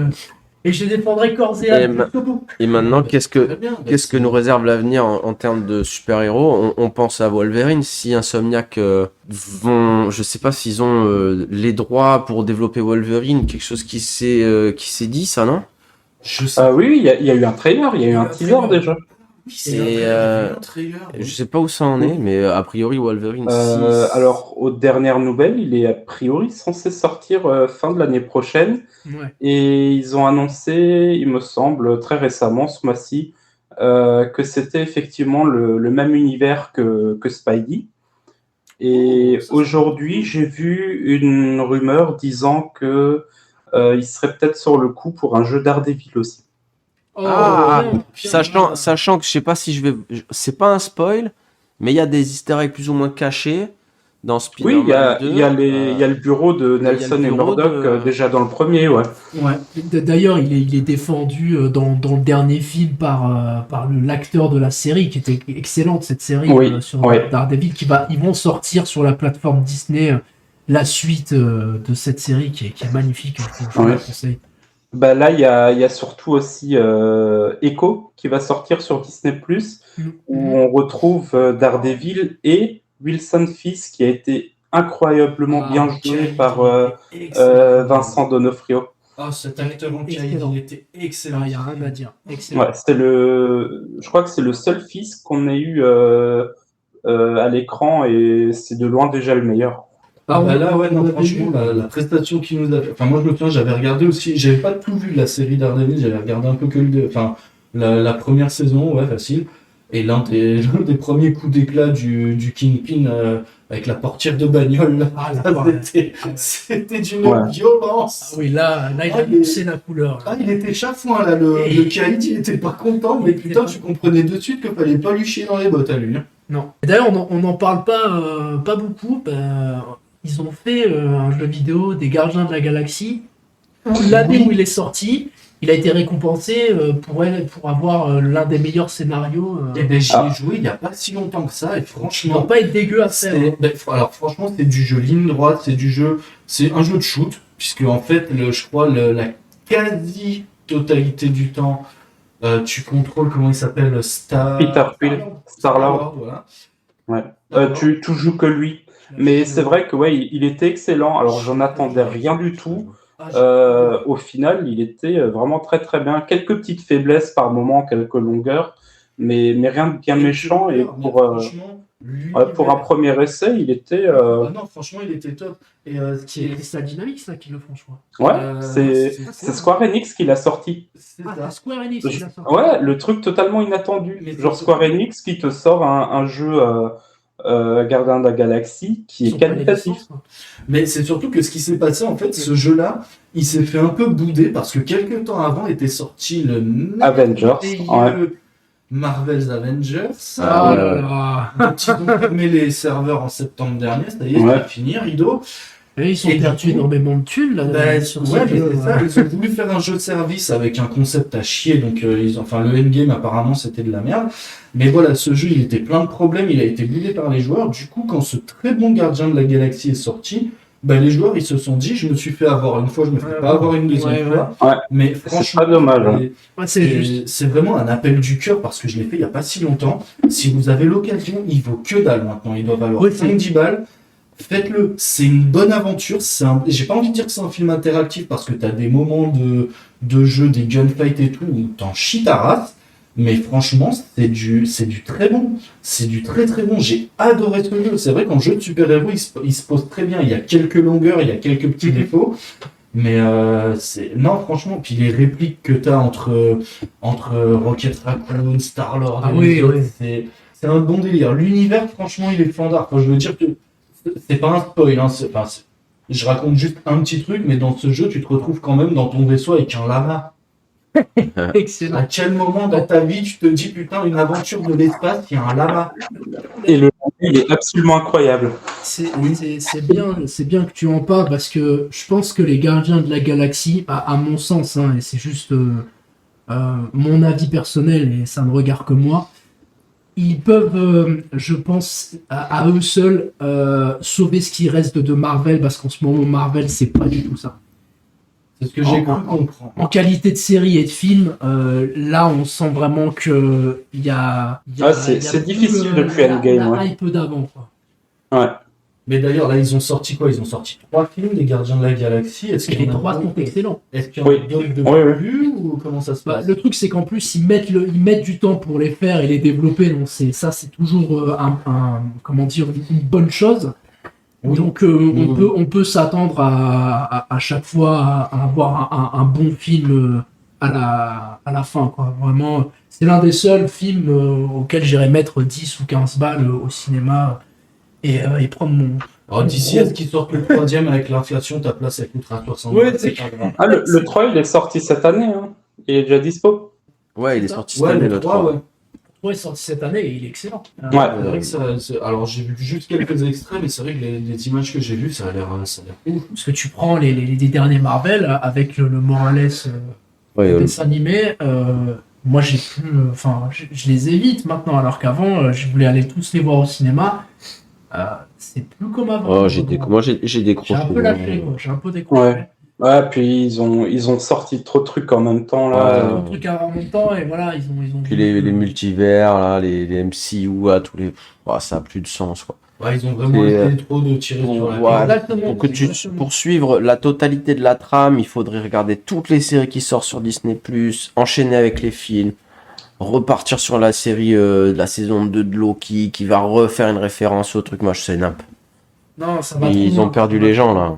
et je les défendrai corps et âme jusqu'au bout. Et maintenant, qu'est-ce que nous réserve l'avenir en termes de super-héros? On pense à Wolverine. Si Insomniac je sais pas s'ils ont les droits pour développer Wolverine, quelque chose qui s'est dit, ça, non? Oui, il y a eu un trailer, il y a eu un teaser déjà. Je sais pas où ça en est, mais a priori Wolverine. Alors, aux dernières nouvelles, il est a priori censé sortir fin de l'année prochaine. Ouais. Et ils ont annoncé, il me semble, très récemment, ce mois-ci, que c'était effectivement le même univers que Spidey. Et aujourd'hui, j'ai vu une rumeur disant que il serait peut-être sur le coup pour un jeu Daredevil aussi. Oh, Ah, bien, sachant que je sais pas si je vais. C'est pas un spoil, mais il y a des easter eggs plus ou moins cachés dans Oui, Spider-Man 2. il y a le bureau de il y a le Nelson et bureau Murdoch de- déjà dans le premier, ouais. Ouais. D'ailleurs, il est défendu dans le dernier film par l'acteur de la série, qui était excellente, cette série Oui, sur ouais. Daredevil, ils vont sortir sur la plateforme Disney la suite de cette série qui est magnifique, je vous la Ouais. conseille. Bah là, il y a surtout aussi Echo qui va sortir sur Disney+, où on retrouve Daredevil et Wilson Fisk qui a été incroyablement bien joué par Vincent D'Onofrio. Ah, cet acteur en Caïd, Excellent. il était Il excellent. n'y a rien à dire. Excellent. Ouais, je crois que c'est le seul Fisk qu'on ait eu à l'écran et c'est de loin déjà le meilleur. Ah bah là, ouais, on non, avait franchement, eu- la prestation qu'il nous a fait. Enfin, moi, je me souviens, j'avais regardé aussi. J'avais pas tout vu de la série Daredevil, j'avais regardé un peu que enfin, la première saison, ouais, facile. Et l'un des premiers coups d'éclat du Kingpin avec la portière de bagnole, là, Ah, ça, d'accord, ouais. c'était d'une Ouais. violence. Ah oui, là, il Ah, a poussé la couleur. Ah, il était chafouin, là, le Caïd, il était pas content, mais putain, tu comprenais de suite qu'il fallait pas lui chier dans les bottes à lui. Hein. Non. D'ailleurs, on n'en parle pas beaucoup. Ils ont fait un jeu vidéo des Gardiens de la Galaxie. L'année où il est sorti, il a été récompensé pour avoir l'un des meilleurs scénarios. Eh ben, j'y ai joué il y a pas si longtemps que ça, et Qui franchement. doit pas être dégueu à faire. hein. Alors franchement, c'est du jeu ligne droite, c'est un jeu de shoot, puisque en fait, je crois, la quasi-totalité du temps, tu contrôles, comment il s'appelle, Peter Quill, Star-Lord. Voilà. Ouais. Tu joues que lui. Mais c'est vrai que ouais, il était excellent. Alors j'en attendais rien du tout. Au final, il était vraiment très très bien. Quelques petites faiblesses par moment, quelques longueurs, mais rien de bien méchant. Et pour un premier essai, il était. Ah non, franchement, il était top. Et ce qui est. C'est la Dynamics là qui le font, je crois. Ouais, c'est Square Enix qui l'a sorti. C'est Ah, ça. c'est Square Enix qui l'a sorti. Ouais, le truc totalement inattendu. Mais Genre c'est- Square Enix qui te sort un jeu Gardien de la Galaxie qui Ils est ont pas les qualitatif. licences, quoi. Mais c'est surtout que ce qui s'est passé, en fait, ce jeu-là, il s'est fait un peu bouder parce que quelques temps avant était sorti le Avengers, merveilleux Marvel's Avengers. Ah là là. dont ils ont fermé les serveurs en septembre dernier, ça y est, Ouais. c'est fini, rideau. Et ils ont Et du perdu coup- énormément de thunes là. Sur ce Ouais, mais jeu, c'est ça, ils ont voulu faire un jeu de service avec un concept à chier, donc le endgame apparemment c'était de la merde. Mais voilà, ce jeu il était plein de problèmes, il a été boudé par les joueurs. Du coup, quand ce très bon gardien de la galaxie est sorti, les joueurs ils se sont dit, je me suis fait avoir une fois, je me fais pas avoir une deuxième Ouais, fois. ouais. Mais C'est franchement, pas dommage, hein. Ouais, c'est juste. c'est vraiment un appel du cœur parce que je l'ai fait il y a pas si longtemps. Si vous avez l'occasion, il vaut que dalle maintenant, il doit valoir Ouais, 5-10 balles. Faites-le, c'est une bonne aventure. J'ai pas envie de dire que c'est un film interactif parce que t'as des moments de jeu, des gunfights et tout où t'en chies ta race. Mais franchement, c'est du très bon. C'est du très très bon. J'ai adoré ce jeu. C'est vrai qu'en jeu de super-héros, il se pose très bien. Il y a quelques longueurs, il y a quelques petits défauts. Mais non, franchement, puis les répliques que t'as entre Rocket Raccoon, Star-Lord, Ah et oui, les autres, oui. c'est un bon délire. L'univers, franchement, il est fandard. Enfin, je veux dire que c'est pas un spoil, hein. Je raconte juste un petit truc, mais dans ce jeu, tu te retrouves quand même dans ton vaisseau avec un lama. Excellent. À quel moment dans ta vie tu te dis putain une aventure de l'espace, il y a un lama. Et le il est absolument incroyable. C'est bien que tu en parles parce que je pense que les Gardiens de la Galaxie, à mon sens, hein, et c'est juste mon avis personnel et ça ne regarde que moi, ils peuvent, je pense, à eux seuls sauver ce qui reste de Marvel parce qu'en ce moment Marvel c'est pas du tout ça. C'est ce que j'ai cru comprendre. En qualité de série et de film, là on sent vraiment que il y a c'est plus, difficile depuis Endgame, la ouais. hype d'avant, quoi. Ouais. Mais d'ailleurs là ils ont sorti quoi? Ils ont sorti 3 films des Gardiens de la Galaxie. Est-ce Et qu'il y les en a trois d'autres sont excellents. Est-ce qu'il y en a Oui. d'autres de Oui, oui. prévus ou comment ça se Bah, passe? le truc, c'est qu'en plus, ils mettent du temps pour les faire et les développer. Donc, c'est toujours comment dire, une bonne chose. Oui. Donc, Oui. on peut s'attendre à chaque fois à avoir un bon film à la fin, quoi. Vraiment, c'est l'un des seuls films auxquels j'irais mettre 10 ou 15 balles au cinéma et prendre mon. Alors d'ici à ce qu'ils sortent le 3e avec l'inflation, ta place elle coûtera 60 Ouais, balles, c'est pas grave. Ah, le 3 il est sorti cette année, hein. Il est déjà dispo. Ouais, il est C'est ça. sorti cette année, le le 3, 3. ouais. Ouais, sorti cette année et il est excellent. Ouais. C'est vrai que alors j'ai vu juste quelques extraits, mais c'est vrai que les images que j'ai vues, ça a l'air ouf. Parce que tu prends les derniers Marvel avec le Morales Ouais, dessin animé, moi j'ai plus. Enfin, je les évite maintenant, alors qu'avant, je voulais aller tous les voir au cinéma. C'est plus comme avant. moi, j'ai J'ai décroché. un peu lâché, j'ai un peu décroché. Ouais. Ouais, puis ils ont sorti trop de trucs en même temps là. Ouais. Un truc en même temps, et voilà, ils ont Puis voulu, les multivers, là, les MCU, là, tous les. Ça a plus de sens, quoi. Ouais, ils ont vraiment C'est, essayé trop de tirer sur la ouais, Exactement. pour suivre la totalité de la trame, il faudrait regarder toutes les séries qui sortent sur Disney+, enchaîner avec les films, repartir sur la série de la saison 2 de Loki, qui va refaire une référence au truc moche, c'est nimp. Non, ça va Ils trop ont loin. perdu les gens, là.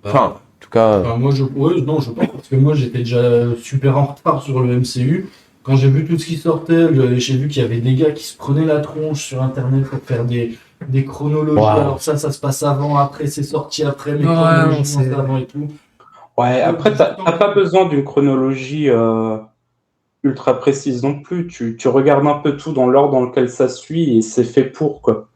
Enfin, en tout cas... Enfin, moi, non, je pense, parce que moi, j'étais déjà super en retard sur le MCU. Quand j'ai vu tout ce qui sortait, j'ai vu qu'il y avait des gars qui se prenaient la tronche sur Internet pour faire des chronologies. Wow. Alors ça se passe avant, après, c'est sorti après, mais Ouais, chronologiquement, non, c'est avant et tout. Ouais, après, t'as pas besoin d'une chronologie ultra précise non plus. Tu regardes un peu tout dans l'ordre dans lequel ça suit et c'est fait pour, quoi.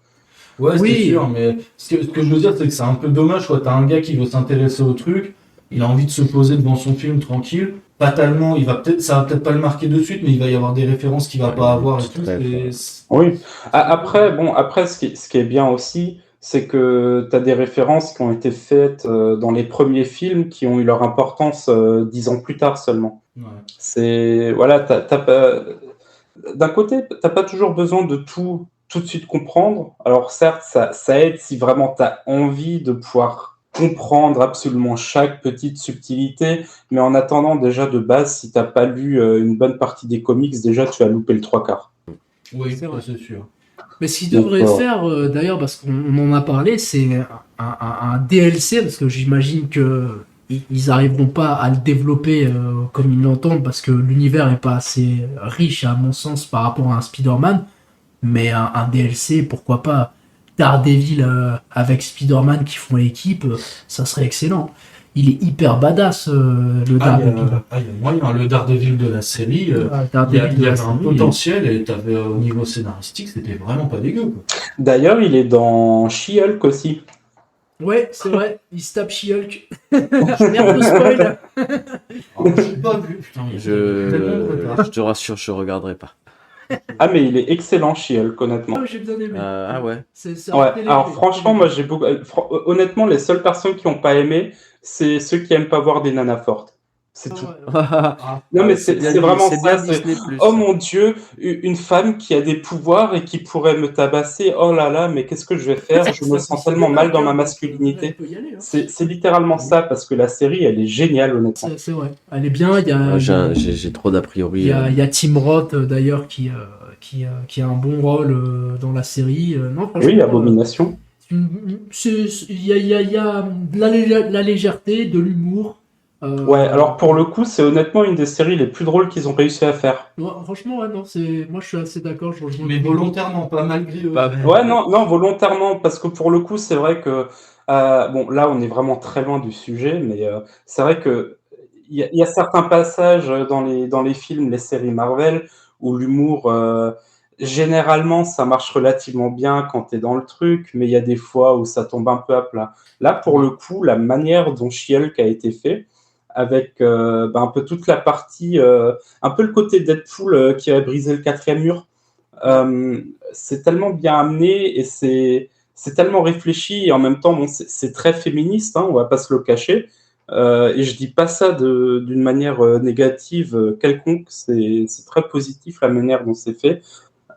Ouais, c'est Oui. sûr, mais ce que je veux dire, c'est que c'est un peu dommage, quoi. T'as un gars qui veut s'intéresser au truc, il a envie de se poser devant son film tranquille. Fatalement, ça va peut-être pas le marquer de suite, mais il va y avoir des références qu'il va pas avoir et tout. Oui. Après, ce qui est bien aussi, c'est que tu as des références qui ont été faites dans les premiers films qui ont eu leur importance 10 ans plus tard seulement. Ouais. C'est voilà, d'un côté, t'as pas toujours besoin de tout de suite comprendre. Alors certes, ça aide si vraiment tu as envie de pouvoir comprendre absolument chaque petite subtilité, mais en attendant déjà de base, si t'as pas lu une bonne partie des comics, déjà tu as loupé le 3/4. Oui, C'est vrai. c'est sûr. Mais ce qu'ils Donc, devraient faire, d'ailleurs, parce qu'on en a parlé, c'est un DLC, parce que j'imagine que ils arriveront pas à le développer comme ils l'entendent, parce que l'univers est pas assez riche, à mon sens, par rapport à un Spider-Man. Mais un DLC, pourquoi pas Daredevil avec Spider-Man qui font équipe, ça serait excellent. Il est hyper badass, le Daredevil. Il y a moyen. Le Daredevil de la série, il y Daredevil de la avait un série, potentiel et t'avais au niveau scénaristique, c'était vraiment pas dégueu, quoi. D'ailleurs, il est dans She-Hulk aussi. Ouais, c'est vrai, il se tape She-Hulk. Merde de spoil. J'ai pas vu, putain. Tellement de retard. Je te rassure, je regarderai pas. Ah, mais il est excellent, She-Hulk, honnêtement. Ah, j'ai bien aimé. Ah ouais. C'est Ouais, télé- alors franchement, moi j'ai beaucoup. Honnêtement, les seules personnes qui n'ont pas aimé, c'est ceux qui aiment pas voir des nanas fortes. C'est tout. Non, mais c'est vraiment ça. C'est, oh mon Dieu, une femme qui a des pouvoirs et qui pourrait me tabasser. Oh là là, mais qu'est-ce que je vais faire? Je me sens tellement mal dans ma masculinité. C'est littéralement ça, parce que la série, elle est géniale, honnêtement. C'est vrai, elle est bien. J'ai trop d'a priori. Il y a Tim Roth d'ailleurs qui a un bon rôle dans la série. Non, franchement, Oui, Abomination. Il y a de la légèreté, de l'humour. Ouais, alors pour le coup, c'est honnêtement une des séries les plus drôles qu'ils ont réussi à faire. Ouais, franchement, ouais, non, moi je suis assez d'accord. Mais volontairement, pas malgré eux. Ouais, non, volontairement, parce que pour le coup, c'est vrai que bon, là, on est vraiment très loin du sujet, mais c'est vrai que il y a certains passages dans les films, les séries Marvel, où l'humour, généralement, ça marche relativement bien quand t'es dans le truc, mais il y a des fois où ça tombe un peu à plat. Là, pour le coup, la manière dont She-Hulk a été fait, avec un peu toute la partie, un peu le côté Deadpool qui a brisé le 4e mur, c'est tellement bien amené et c'est tellement réfléchi et en même temps, bon, c'est très féministe, hein, on va pas se le cacher. Et je dis pas ça d'une manière négative quelconque, c'est très positif la manière dont c'est fait.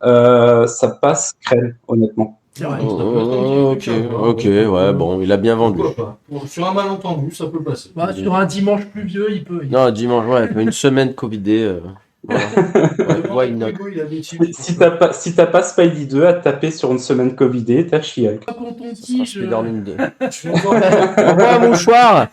Ça passe crème, honnêtement. C'est vrai. Ok, ouais, bon, il a bien vendu. Pourquoi pas? Sur un malentendu, ça peut passer. Ouais, sur un dimanche pluvieux, il peut. Non, dimanche, ouais, une semaine Covidée. Voilà. Why not? Si t'as pas Spidey 2 à taper sur une semaine Covidée, t'as She-Hulk. Pas quand on Ça sera tige. Spider-Man 2. Envoie un mouchoir.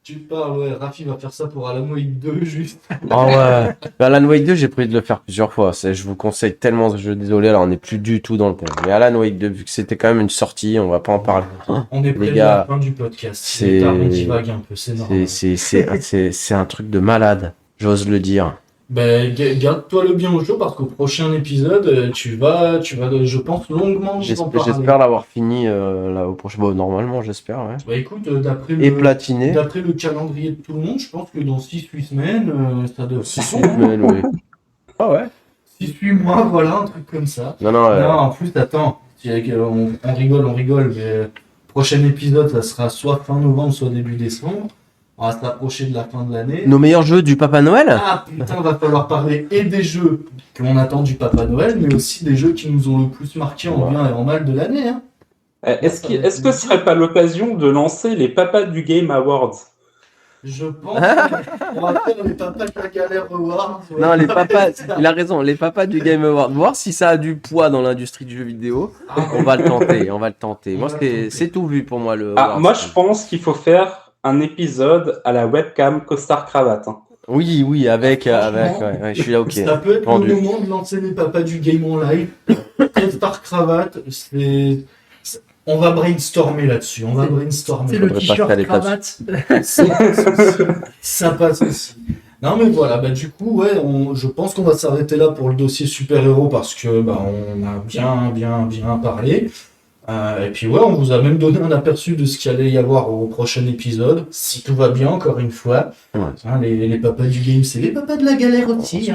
Tu parles, ouais, Rafi va faire ça pour Alan Wake 2, juste. Ah ouais. Alan Wake 2, j'ai prévu de le faire plusieurs fois. Je vous conseille tellement ce jeu. Désolé, alors on n'est plus du tout dans le thème. Mais Alan Wake 2, vu que c'était quand même une sortie, on va pas en parler. On est près de gars, la fin du podcast. c'est- On divague un peu, c'est normal. C'est un truc de malade. J'ose le dire. Ben, garde-toi le bien au chaud parce qu'au prochain épisode, tu vas, je pense, longuement nous en parler. J'espère l'avoir fini là au prochain. Bon, normalement, j'espère, ouais. Bah écoute, Et platiné. d'après le calendrier de tout le monde, je pense que dans 6-8 semaines, ça devrait... 6-8 semaines, oui. Ah ouais. 6-8 mois, voilà, un truc comme ça. Non, en plus, attends, on rigole, mais prochain épisode, ça sera soit fin novembre, soit début décembre. On va s'approcher de la fin de l'année. Nos meilleurs jeux du Papa Noël. Ah putain, va falloir parler et des jeux qu'on attend du Papa Noël, mais aussi des jeux qui nous ont le plus marqué en bien et en mal de l'année. Hein. Est-ce que ce serait pas l'occasion de lancer les papas du Game Awards? Je pense qu'on va faire les papas de la galère Awards. Ouais. Non, les papas, il a raison, les papas du Game Award. Voir si ça a du poids dans l'industrie du jeu vidéo. On va le tenter. Moi, c'est tout vu pour moi. Moi, je pense qu'il faut faire un épisode à la webcam costard cravate. Hein. Oui, avec, ouais, je suis là, ok. Ça peut être le moment de lancer les papas du game en live. Costard cravate, on va brainstormer là-dessus. C'est le t-shirt cravate. Ça passe aussi. Non mais voilà, bah du coup, ouais, je pense qu'on va s'arrêter là pour le dossier super-héros parce que on a bien parlé. Et puis ouais, on vous a même donné un aperçu de ce qu'il allait y avoir au prochain épisode, si tout va bien, encore une fois. Ouais. Hein, les papas du game, c'est les papas de la galère aussi.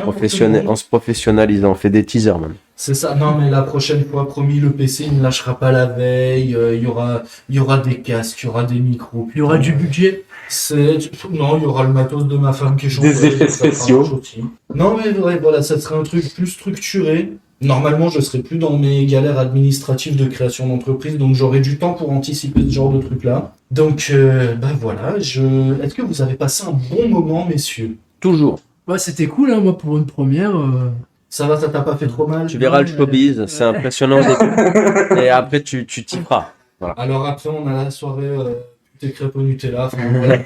On se professionnalise, on fait des teasers même. C'est ça, non mais la prochaine fois, promis, le PC il ne lâchera pas la veille, il y aura des casques, il y aura des micros. Il y aura du budget. Non, il y aura le matos de ma femme qui est des effets spéciaux. Non mais ouais, voilà, ça serait un truc plus structuré. Normalement, je serais plus dans mes galères administratives de création d'entreprise, donc j'aurai du temps pour anticiper ce genre de truc-là. Donc, voilà. Est-ce que vous avez passé un bon moment, messieurs? Toujours. Ouais, c'était cool, hein, moi, pour une première. Ça va, ça t'a pas fait trop mal? Tu verras le showbiz, c'est impressionnant au début. Et après, tu t'y feras. Voilà. Alors après, on a la soirée des crêpes au Nutella. Enfin, voilà.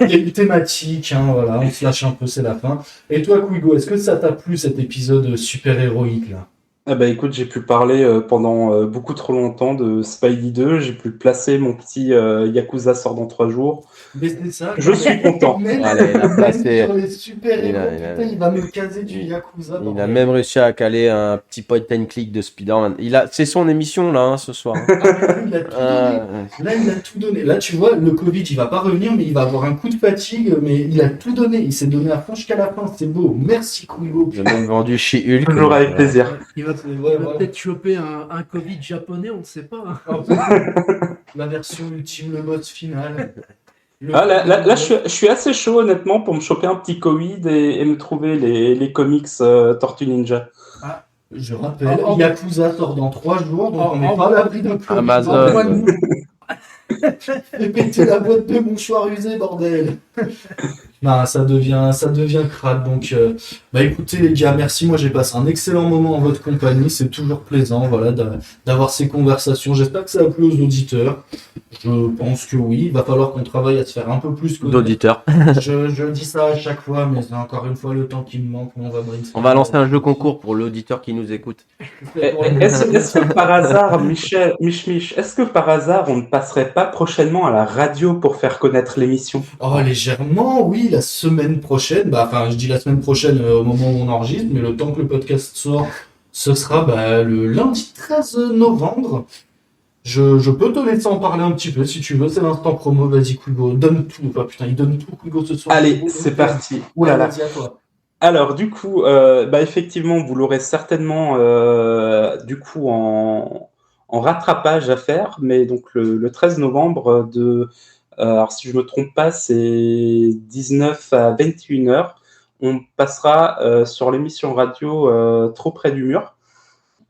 Il y a une thématique, hein, voilà, on se lâche un peu, c'est la fin. Et toi, Quigo, est-ce que ça t'a plu cet épisode super-héroïque là? Écoute, j'ai pu parler pendant beaucoup trop longtemps de Spidey 2, j'ai pu placer mon petit Yakuza sort dans 3 jours. Mais c'est ça. Je suis content. Allez, il a placé. Sur les super-héros, putain, il va me caser du Yakuza. Il a même réussi à caler un petit point and click de Spider-Man. C'est son émission là, ce soir. Là, il a tout donné. Là, tu vois, le Covid, il va pas revenir, mais il va avoir un coup de fatigue, mais il a tout donné. Il s'est donné à fond jusqu'à la fin. C'est beau. Merci, Quigo. J'ai même vendu chez Hulk. Toujours avec plaisir. Il va peut-être choper un Covid japonais, on ne sait pas. La version ultime, le mode final. Là, je suis assez chaud, honnêtement, pour me choper un petit Covid et me trouver les comics Tortue Ninja. Je rappelle, Yakuza sort dans 3 jours, donc on n'est pas à l'abri d'un peu. Amazon. Et péter la boîte de mouchoirs usés, bordel. Non, ça devient crade. Donc, écoutez les gars, merci. Moi, j'ai passé un excellent moment en votre compagnie. C'est toujours plaisant, voilà, d'avoir ces conversations. J'espère que ça a plu aux auditeurs. Je pense que oui. Il va falloir qu'on travaille à se faire un peu plus connaître. D'auditeurs. Je dis ça à chaque fois, mais c'est encore une fois le temps qui me manque. On va lancer un jeu concours pour l'auditeur qui nous écoute. Est-ce que par hasard, Mich, est-ce que par hasard, on ne passerait pas prochainement à la radio pour faire connaître l'émission? Oh, légèrement, oui. La semaine prochaine, je dis la semaine prochaine au moment où on enregistre, mais le temps que le podcast sort, ce sera le lundi 13 novembre. Je peux te laisser en parler un petit peu si tu veux, c'est l'instant promo, vas-y Quigo, donne tout. Oh, putain, il donne tout Quigo ce soir. Allez, c'est parti. Oulala. Vas-y, à toi. Alors du coup, effectivement, vous l'aurez certainement en rattrapage à faire, mais donc le 13 novembre alors si je me trompe pas, c'est 19 à 21h. On passera sur l'émission radio Trop près du mur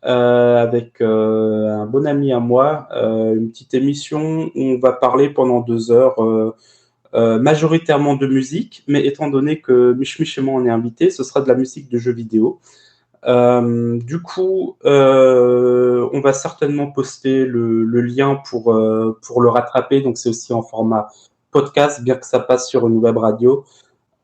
avec un bon ami à moi, une petite émission où on va parler pendant 2 heures majoritairement de musique, mais étant donné que Mich et moi on est invités, ce sera de la musique de jeux vidéo. Du coup, on va certainement poster le lien pour le rattraper, donc c'est aussi en format podcast, bien que ça passe sur une web radio.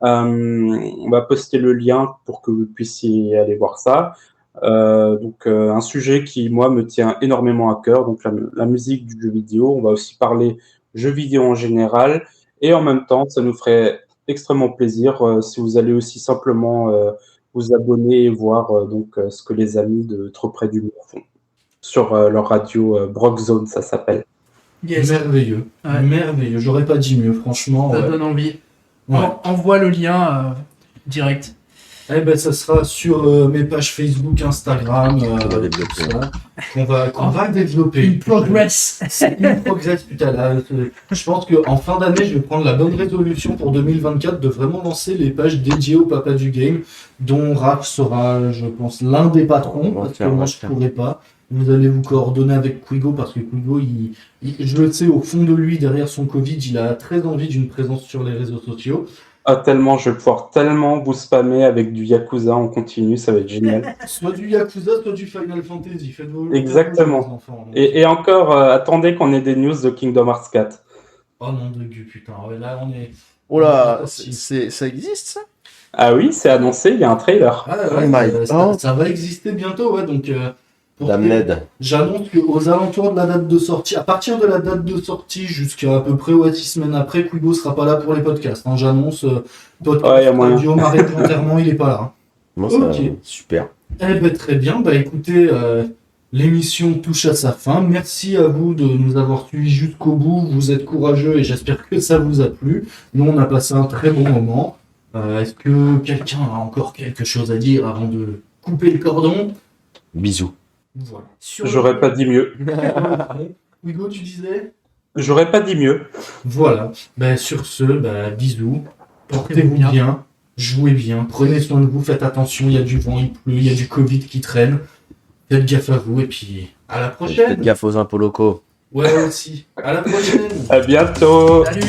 On va poster le lien pour que vous puissiez aller voir ça. Donc un sujet qui, moi, me tient énormément à cœur, donc la musique du jeu vidéo. On va aussi parler jeux vidéo en général, et en même temps, ça nous ferait extrêmement plaisir. Si vous allez aussi simplement vous abonner et voir ce que les amis de Trop près du mur font sur leur radio Brockzone, ça s'appelle. Yes. Merveilleux. Ouais. Merveilleux. J'aurais pas dit mieux, franchement. Ça ouais. donne envie. Ouais. Envoie le lien direct. Eh ben, ça sera sur mes pages Facebook, Instagram, va tout développer. ça, qu'on va développer. Une progress. Une progress, putain, là, je pense qu'en fin d'année, je vais prendre la bonne résolution pour 2024 de vraiment lancer les pages dédiées au papa du game, dont Raph sera, je pense, l'un des patrons, On va parce faire, que on moi, va je faire. pourrais pas. Vous allez vous coordonner avec Quigo, parce que Quigo, je le sais, au fond de lui, derrière son Covid, il a très envie d'une présence sur les réseaux sociaux. Ah, tellement, je vais pouvoir tellement vous spammer avec du Yakuza en continu, ça va être génial. Soit du Yakuza, soit du Final Fantasy. Faites vos Exactement. les enfants. Et encore, attendez qu'on ait des news de Kingdom Hearts 4. Oh non de Dieu, putain. Ouais, là, on est... Oh là, on est ça existe ça? Ah oui, c'est annoncé, il y a un trailer. Ah Oh ouais, my God. ça va exister bientôt, ouais, donc... Damned. J'annonce qu'aux alentours de la date de sortie, à partir de la date de sortie jusqu'à à peu près 6 semaines après, Quigo sera pas là pour les podcasts. Hein. J'annonce podcast, Ouais, y a moyen. audio, marée volontairement, il est pas là. Hein. Moi, ça, Ok. super. Eh ben très bien, bah écoutez, l'émission touche à sa fin. Merci à vous de nous avoir suivis jusqu'au bout. Vous êtes courageux et j'espère que ça vous a plu. Nous, on a passé un très bon moment. Est-ce que quelqu'un a encore quelque chose à dire avant de couper le cordon? Bisous. Voilà. J'aurais pas dit mieux. Hugo, tu disais? J'aurais pas dit mieux. Voilà. Ben, sur ce, bisous. Portez-vous bien. Jouez bien. Prenez soin de vous. Faites attention. Il y a du vent, il pleut, il y a du Covid qui traîne. Faites gaffe à vous et puis à la prochaine. Faites gaffe aux impôts locaux. Ouais, aussi. À la prochaine. À bientôt. Salut.